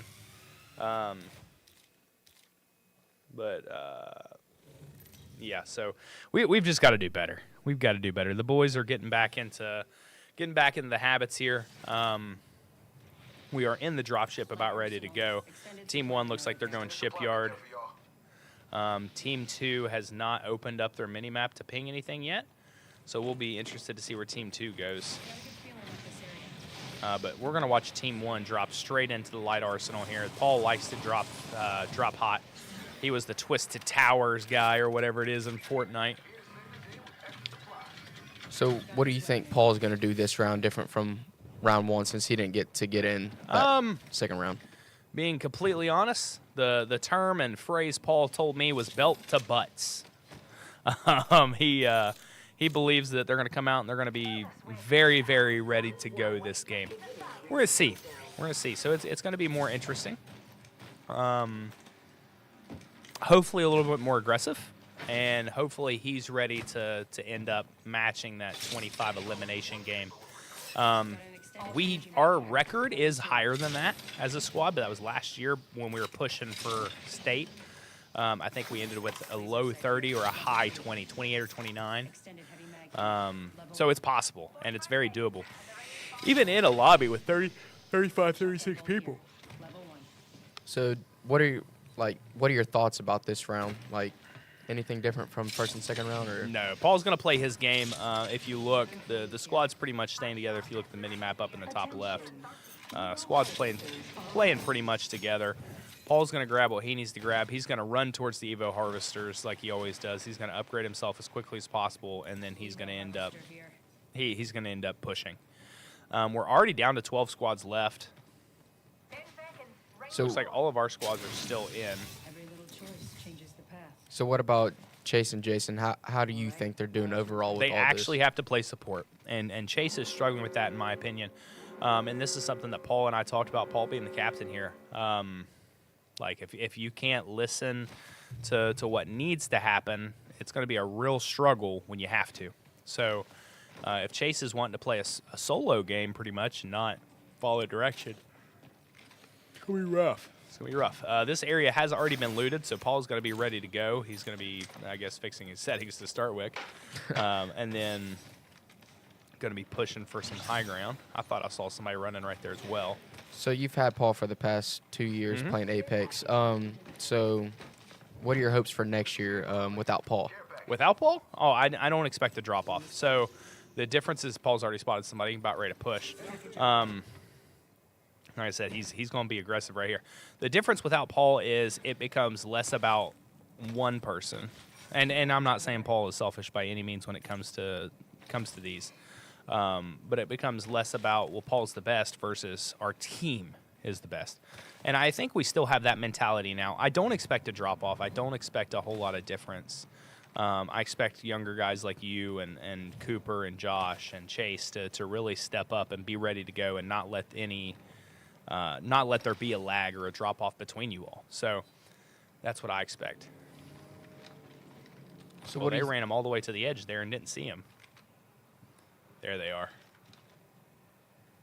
Yeah, so we've just got to do better. We've got to do better. The boys are getting back into the habits here. We are in the dropship, about ready to go. Team 1 looks like they're going Shipyard. Team 2 has not opened up their mini-map to ping anything yet, so we'll be interested to see where Team 2 goes. But we're going to watch Team 1 drop straight into the light arsenal here. Paul likes to drop hot. He was the Twisted Towers guy or whatever it is in Fortnite. So what do you think Paul's going to do this round different from round 1 since he didn't get in that second round? Being completely honest, the term and phrase Paul told me was belt to butts. He believes that they're going to come out and they're going to be very, very ready to go this game. We're going to see. We're going to see. So it's going to be more interesting. Hopefully a little bit more aggressive, and hopefully he's ready to end up matching that 25 elimination game. Our record is higher than that as a squad, but that was last year when we were pushing for state. I think we ended with a low 30 or a high 20, 28 or 29. So it's possible, and it's very doable. Even in a lobby with 30, 35, 36 people. So what are your thoughts about this round? Like, anything different from first and second round? Or No, Paul's going to play his game. If you look, the squad's pretty much staying together if you look at the mini-map up in the top left. Squad's playing pretty much together. Paul's going to grab what he needs to grab. He's going to run towards the Evo Harvesters like he always does. He's going to upgrade himself as quickly as possible, and then he's going to end up he's going to end up pushing. We're already down to 12 squads left. So Looks like all of our squads are still in. Every little choice changes the path. So what about Chase and Jason? How do you think they're doing overall with They all actually this? have to play support, and Chase is struggling with that, in my opinion. And this is something that Paul and I talked about, Paul being the captain here. Like, if you can't listen to what needs to happen, it's going to be a real struggle when you have to. So if Chase is wanting to play a solo game pretty much and not follow direction, it's going to be rough. It's going to be rough. This area has already been looted, so Paul's going to be ready to go. He's going to be, I guess, fixing his settings to start with. And then going to be pushing for some high ground. I thought I saw somebody running right there as well. So you've had Paul for the past 2 years playing Apex. So what are your hopes for next year without Paul? Without Paul? Oh, I don't expect a drop off. So the difference is Paul's already spotted somebody about ready to push. Like I said, he's going to be aggressive right here. The difference without Paul is it becomes less about one person, and I'm not saying Paul is selfish by any means when it comes to these, but it becomes less about, well, Paul's the best versus our team is the best, and I think we still have that mentality now. I don't expect a drop off. I don't expect a whole lot of difference. I expect younger guys like you and Cooper and Josh and Chase to really step up and be ready to go and not let there be a lag or a drop off between you all. So that's what I expect. So Well, what do they you ran him all the way to the edge there and didn't see him. There they are.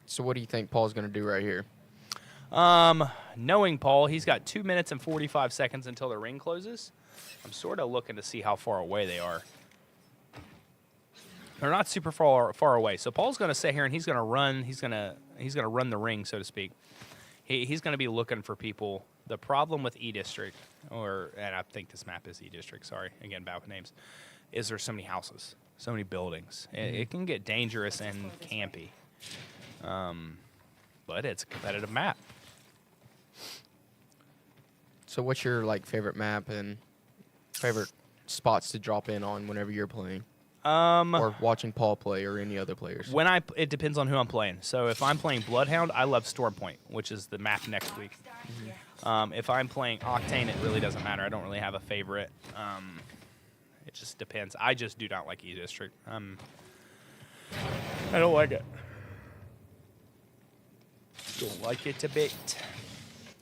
So what do you think Paul's going to do right here? Knowing Paul, he's got 2 minutes and 45 seconds until the ring closes. I'm sort of looking to see how far away they are. They're not super far away. So Paul's going to sit here and he's going to run. He's going to run the ring, so to speak. He's going to be looking for people. The problem with E District, and I think this map is E District. Sorry, again, bad with names. Is there's so many houses, so many buildings. It can get dangerous and campy. But it's a competitive map. So what's your favorite map and favorite spots to drop in on whenever you're playing? Or watching Paul play or any other players? It depends on who I'm playing. So if I'm playing Bloodhound, I love Storm Point, which is the map next week. If I'm playing Octane, it really doesn't matter. I don't really have a favorite. It just depends. I just do not like E District. I don't like it. Don't like it a bit.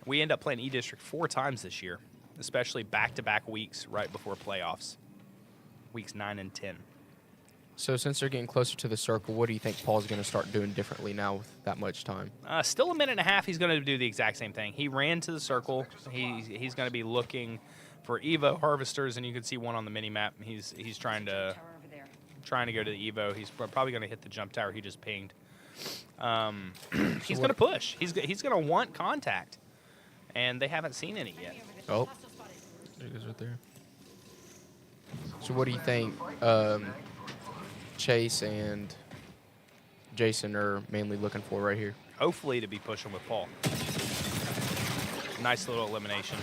We end up playing E District 4 times this year, especially back-to-back weeks right before playoffs. Weeks 9 and 10. So since they're getting closer to the circle, what do you think Paul's going to start doing differently now with that much time? Still a minute and a half. He's going to do the exact same thing. He ran to the circle. He's going to be looking for Evo Harvesters, and you can see one on the mini map. He's trying to Tower over there. go to the Evo. He's probably going to hit the jump tower he just pinged. He's going to push. He's going to want contact, and they haven't seen any yet. Oh, there he goes right there. So what do you think Chase and Jason are mainly looking for right here? Hopefully to be pushing with Paul. Nice little elimination.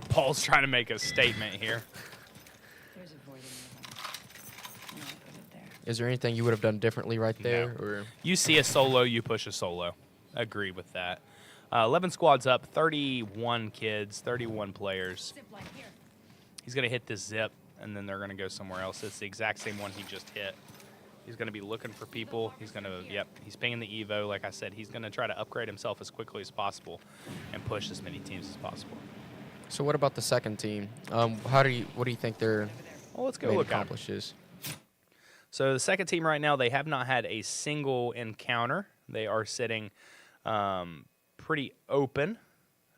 Paul's trying to make a statement here. There's a void in the wall. No, it wasn't there. Is there anything you would have done differently right there? No. Or You see a solo, you push a solo. Agree with that. 11 squads up, 31 kids, 31 players. Zip line here. He's going to hit this zip, and then they're going to go somewhere else. It's the exact same one he just hit. He's going to be looking for people. He's going to, he's pinging the Evo. Like I said, he's going to try to upgrade himself as quickly as possible and push as many teams as possible. so what about the second team? What do you think their Well, let's go main look at 'em. accomplishes? So the second team right now, they have not had a single encounter. They are sitting pretty open.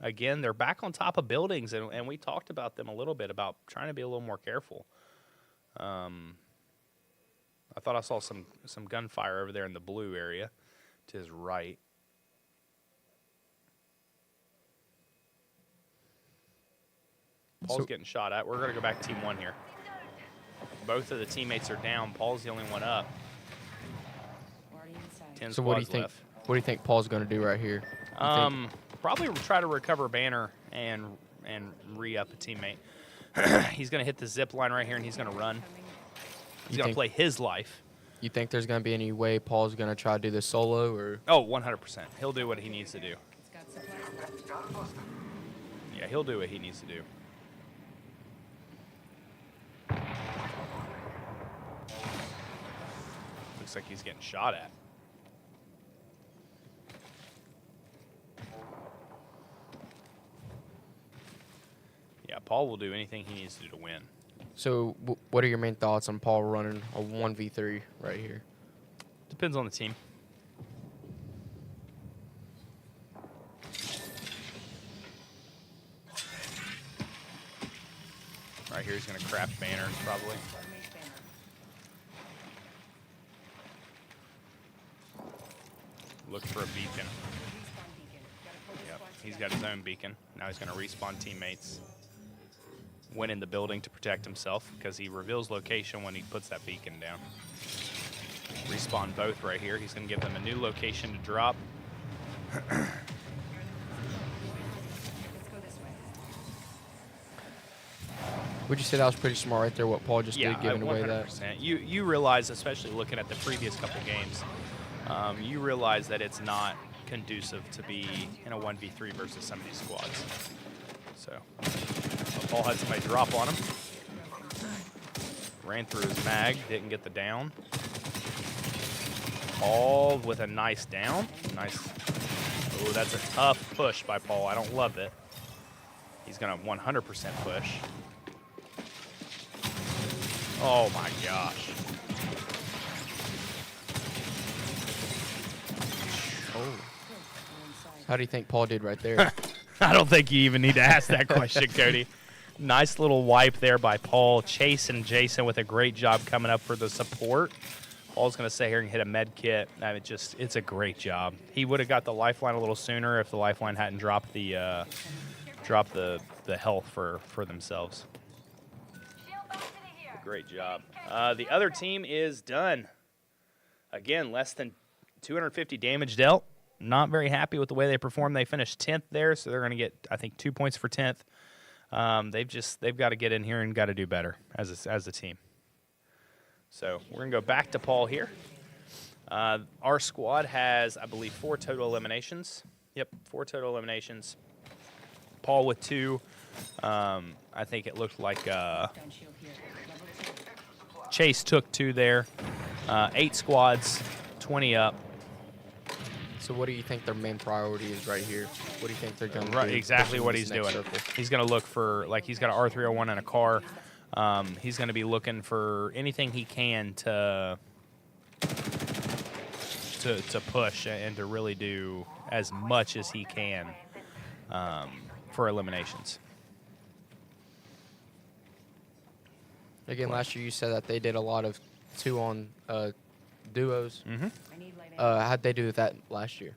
Again, they're back on top of buildings, and we talked about them a little bit about trying to be a little more careful. I thought I saw some gunfire over there in the blue area to his right. Paul's So- getting shot at. We're going to go back to team one here. Both of the teammates are down. Paul's the only one up. 10 So squads what do you think? left. What do you think Paul's going to do right here? You think- Probably try to recover banner and re-up a teammate. He's going to hit the zip line right here, and he's going to run. He's You going to think- play his life. You think there's going to be any way Paul's going to try to do this solo, or Oh, 100%. He'll do what he needs to do. It's got supplies. Yeah, he'll do what he needs to do. Looks like he's getting shot at. Yeah, Paul will do anything he needs to do to win. so? What are your main thoughts on Paul running a 1v3 right here? Depends on the team. Right here, he's going to craft banners probably. Look for a beacon. Yep, he's got his own beacon. Now he's going to respawn teammates. Went in the building to protect himself because he reveals location when he puts that beacon down. Respawn both right here. He's going to give them a new location to drop. Let's go this way. Would you say that was pretty smart right there? What Paul just Yeah, did, giving away that? 100%. You realize, especially looking at the previous couple games, you realize that it's not conducive to be in a 1v3 versus some of these squads. So, Paul had somebody drop on him. Ran through his mag, didn't get the down. Paul with a nice down. Nice. Oh, that's a tough push by Paul. I don't love it. He's going to 100% push. Oh my gosh. Oh. How do you think Paul did right there? I don't think you even need to ask that question, Cody. Nice little wipe there by Paul. Chase and Jason with a great job coming up for the support. Paul's going to sit here and hit a med kit. I mean, it's a great job. He would have got the lifeline a little sooner if the lifeline hadn't dropped the health for themselves. Great job. The other team is done. Again, less than 250 damage dealt. Not very happy with the way they performed. They finished 10th there, so they're going to get, I think, 2 points for 10th. They've got to get in here and got to do better as a team. So we're going to go back to Paul here. Our squad has, I believe, 4 total eliminations. Yep, 4 total eliminations. Paul with 2. I think it looked like Gun shield here. Level 2. Chase took 2 there. 8 squads, 20 up. So what do you think their main priority is right here? What do you think they're going to do? Right, exactly in what this he's next doing. circle? He's going to look for, like, he's got an R301 and a car. He's going to be looking for anything he can to push and to really do as much as he can for eliminations. Again, last year you said that they did a lot of 2-on duos. Mm-hmm. I need light How'd they do with that last year?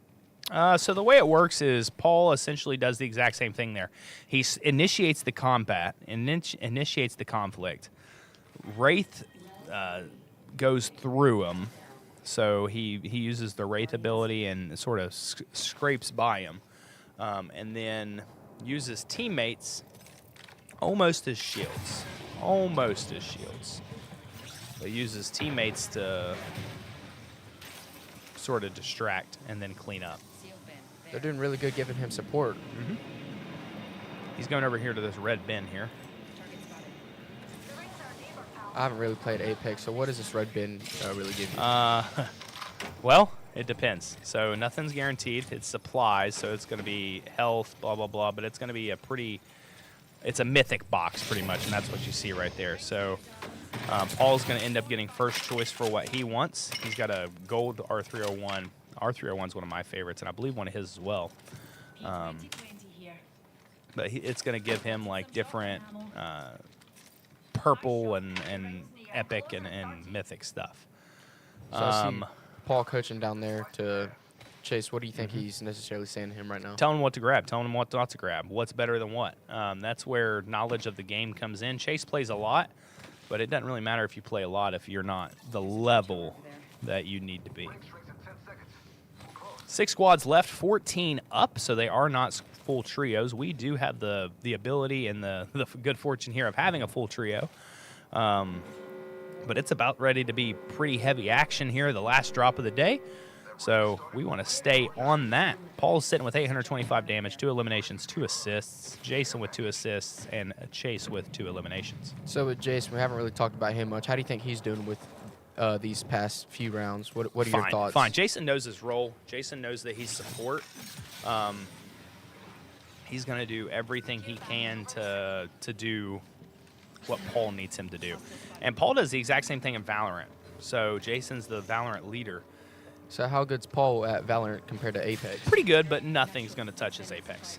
So the way it works is Paul essentially does the exact same thing there. He initiates the combat, initiates the conflict. Wraith goes through him, so he uses the Wraith ability and sort of scrapes by him, and then uses teammates almost as shields. Almost as shields. But uses teammates to sort of distract and then clean up. seal bin. They're doing really good giving him support. He's going over here to this red bin here. Target spotted. I haven't really played Apex, so what does this red bin really give you? Well, it depends. So nothing's guaranteed. It's supplies, so it's going to be health, blah, blah, blah, but it's going to be it's a mythic box pretty much, and that's what you see right there. So Paul's going to end up getting first choice for what he wants. He's got a gold R301. R301 is one of my favorites, and I believe one of his as well. P20 here. But it's going to give him like different purple and epic and mythic stuff. So I see Paul coaching down there to Chase. What do you think he's necessarily saying to him right now? Telling him what to grab, telling him what not to grab, what's better than what. That's where knowledge of the game comes in. Chase plays a lot, but it doesn't really matter if you play a lot if you're not the level that you need to be. 6 squads left, 14 up, so they are not full trios. We do have the ability and the good fortune here of having a full trio. But it's about ready to be pretty heavy action here, the last drop of the day. So we want to stay on that. Paul's sitting with 825 damage, 2 eliminations, 2 assists. Jason with 2 assists, and Chase with 2 eliminations. So with Jason, we haven't really talked about him much. How do you think he's doing with these past few rounds? What are your thoughts? Fine. Jason knows his role. Jason knows that he's support. He's going to do everything he can to do what Paul needs him to do. And Paul does the exact same thing in Valorant. So Jason's the Valorant leader. So how good's Paul at Valorant compared to Apex? Pretty good, but nothing's going to touch his Apex.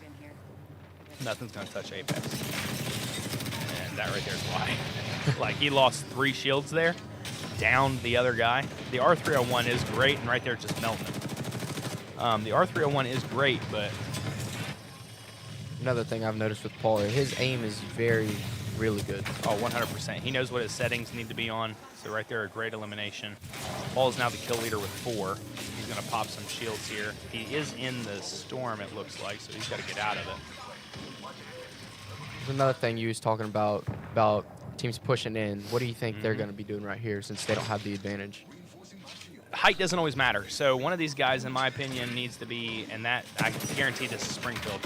Nothing's going to touch Apex. And that right there is why. Like, he lost 3 shields there, down the other guy. The R301 is great, and right there just melting him. The R301 is great, but... Another thing I've noticed with Paul, his aim is really good. Oh, 100%. He knows what his settings need to be on. So right there, a great elimination. Paul is now the kill leader with 4. He's going to pop some shields here. He is in the storm, it looks like, so he's got to get out of it. There's another thing you was talking about teams pushing in. What do you think they're going to be doing right here since they don't have the advantage? Height doesn't always matter. So one of these guys, in my opinion, needs to be, and that I guarantee this is Springfield.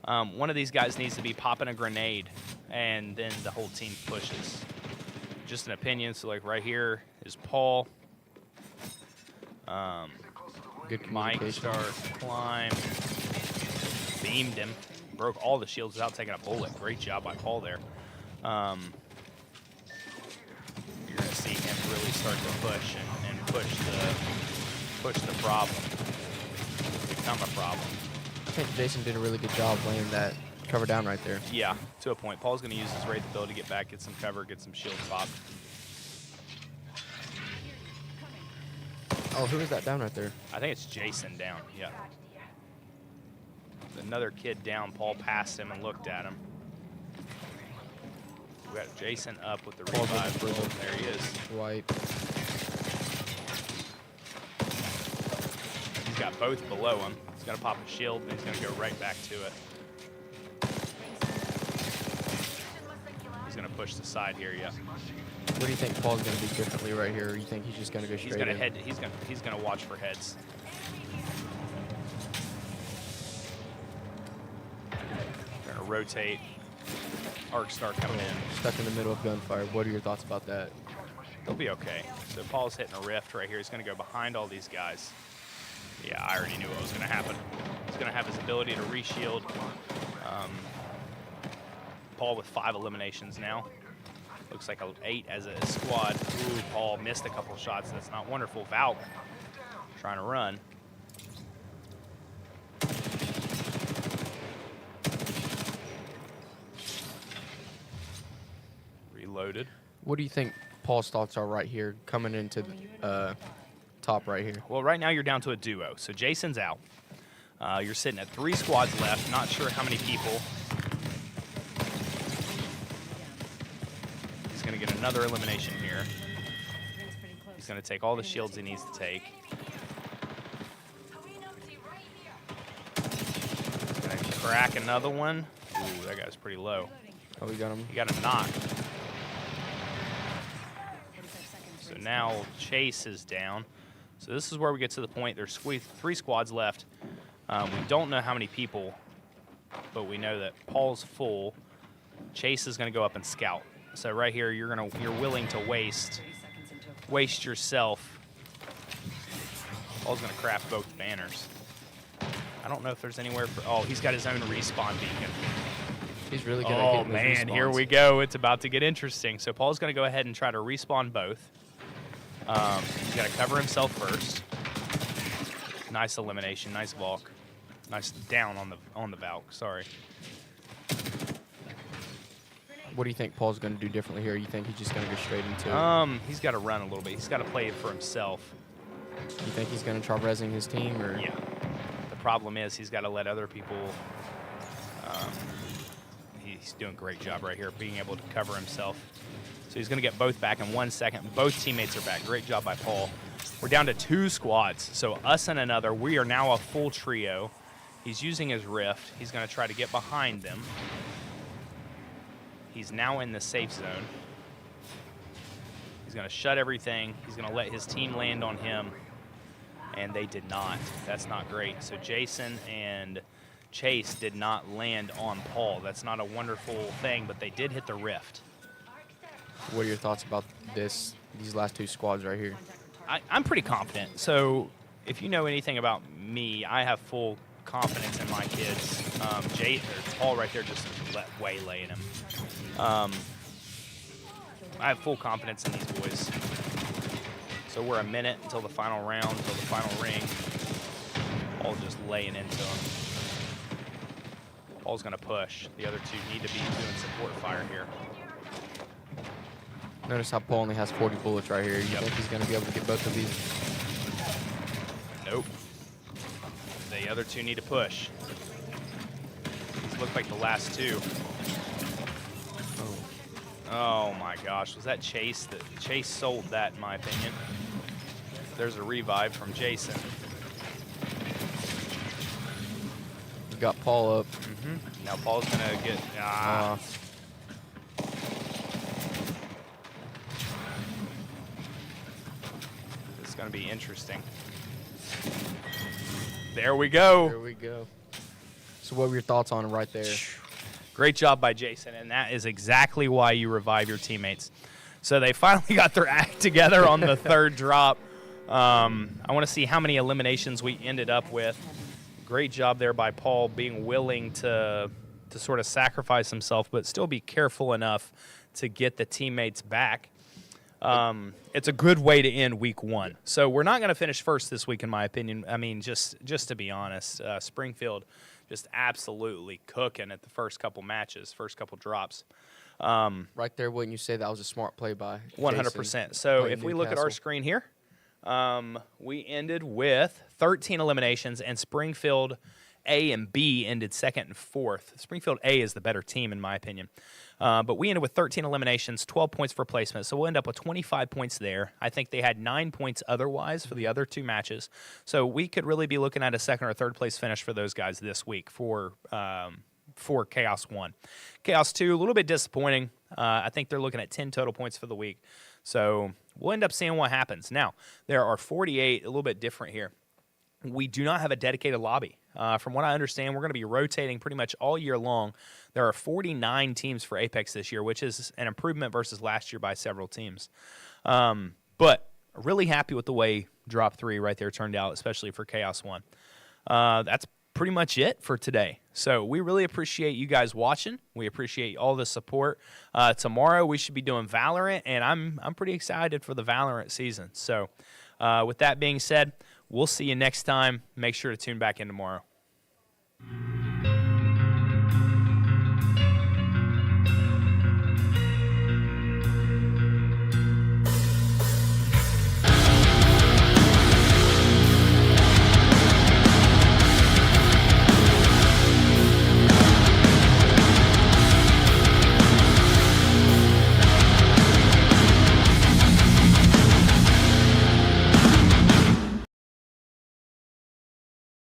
One of these guys needs to be popping a grenade, and then the whole team pushes. Just an opinion. So like right here is Paul. Good Mike communication. starts climb. Beamed him. Broke all the shields without taking a bullet. Great job by Paul there. You're going to see him really start to push and push the problem. Become a problem. I think Jason did a really good job laying that cover down right there. Yeah, to a point. Paul's going to use his Wraith ability to get back, get some cover, get some shield pop. Oh, who is that down right there? I think it's Jason down, yeah. Another kid down. Paul passed him and looked at him. We got Jason up with the Paul's revive. in the Boom, there he is. White. He's got both below him. He's going to pop a shield, and he's going to go right back to it. He's going to push the side here, yeah. What do you think Paul's going to do differently right here? Or you think he's just going to go straight He's going to in? head. He's going to watch for heads. Going to rotate. Arc Star coming in. Stuck in the middle of gunfire. What are your thoughts about that? They'll be okay. So Paul's hitting a rift right here. He's going to go behind all these guys. Yeah, I already knew what was going to happen. He's going to have his ability to reshield. Paul with 5 eliminations now. Looks like 8 as a squad. Ooh, Paul missed a couple shots. That's not wonderful. Valk trying to run. Reloaded. What do you think Paul's thoughts are right here, coming into the top right here? Well, right now you're down to a duo. So Jason's out. You're sitting at 3 squads left. Not sure how many people. He's going to get another elimination here. He's going to take all the shields he needs to take. He's going to crack another one. Ooh, that guy's pretty low. Oh, we got him. He got a knock. So now Chase is down. So this is where we get to the point. There's 3 squads left. We don't know how many people, but we know that Paul's full. Chase is going to go up and scout. So right here, you're willing to waste yourself. Paul's going to craft both banners. I don't know if there's anywhere for. Oh, he's got his own respawn beacon. He's really good at Oh getting those man, here respawns. we go. It's about to get interesting. So Paul's going to go ahead and try to respawn both. He's got to cover himself first. Nice elimination. Nice Valk. Nice down on the Valk. Sorry. What do you think Paul's going to do differently here? You think he's just going to go straight into it? He's got to run a little bit. He's got to play it for himself. You think he's going to try resing his team? Or? Yeah. The problem is he's got to let other people. He's doing a great job right here, being able to cover himself. So he's going to get both back in 1 second. Both teammates are back. Great job by Paul. We're down to 2 squads, so us and another. We are now a full trio. He's using his rift. He's going to try to get behind them. He's now in the safe zone. He's going to shut everything. He's going to let his team land on him, and they did not. That's not great. So Jason and Chase did not land on Paul. That's not a wonderful thing, but they did hit the rift. What are your thoughts about these last 2 squads right here? I'm pretty confident. So if you know anything about me, I have full confidence in my kids. Paul right there just waylaying him. I have full confidence in these boys. So we're a minute until the final round, until the final ring. Paul just laying into him. Paul's going to push. The other 2 need to be doing support fire here. Notice how Paul only has 40 bullets right here. You think he's going to be able to get both of these? Nope. The other 2 need to push. These look like the last 2. Oh my gosh, was that Chase? Chase sold that, in my opinion. There's a revive from Jason. You got Paul up. Now Paul's gonna get. This is gonna be interesting. There we go. There we go. So what were your thoughts on him right there? Great job by Jason, and that is exactly why you revive your teammates. So they finally got their act together on the 3rd drop. I want to see how many eliminations we ended up with. Great job there by Paul, being willing to sort of sacrifice himself, but still be careful enough to get the teammates back. It's a good way to end week 1. So we're not going to finish first this week, in my opinion. I mean, just to be honest, Springfield just absolutely cooking at the first couple matches, first couple drops. Right there, wouldn't you say that was a smart play by 100%. So if we look at our screen here, we ended with 13 eliminations, and Springfield A and B ended 2nd and 4th. Springfield A is the better team, in my opinion. But we ended with 13 eliminations, 12 points for placement. So we'll end up with 25 points there. I think they had 9 points otherwise for the other 2 matches. So we could really be looking at a 2nd or 3rd place finish for those guys this week for Chaos 1. Chaos 2, a little bit disappointing. I think they're looking at 10 total points for the week. So we'll end up seeing what happens. Now, there are 48, a little bit different here. We do not have a dedicated lobby. From what I understand, we're going to be rotating pretty much all year long. There are 49 teams for Apex this year, which is an improvement versus last year by several teams. But really happy with the way Drop 3 right there turned out, especially for Chaos 1. That's pretty much it for today. So we really appreciate you guys watching. We appreciate all the support. Tomorrow we should be doing Valorant, and I'm pretty excited for the Valorant season. So with that being said, we'll see you next time. Make sure to tune back in tomorrow.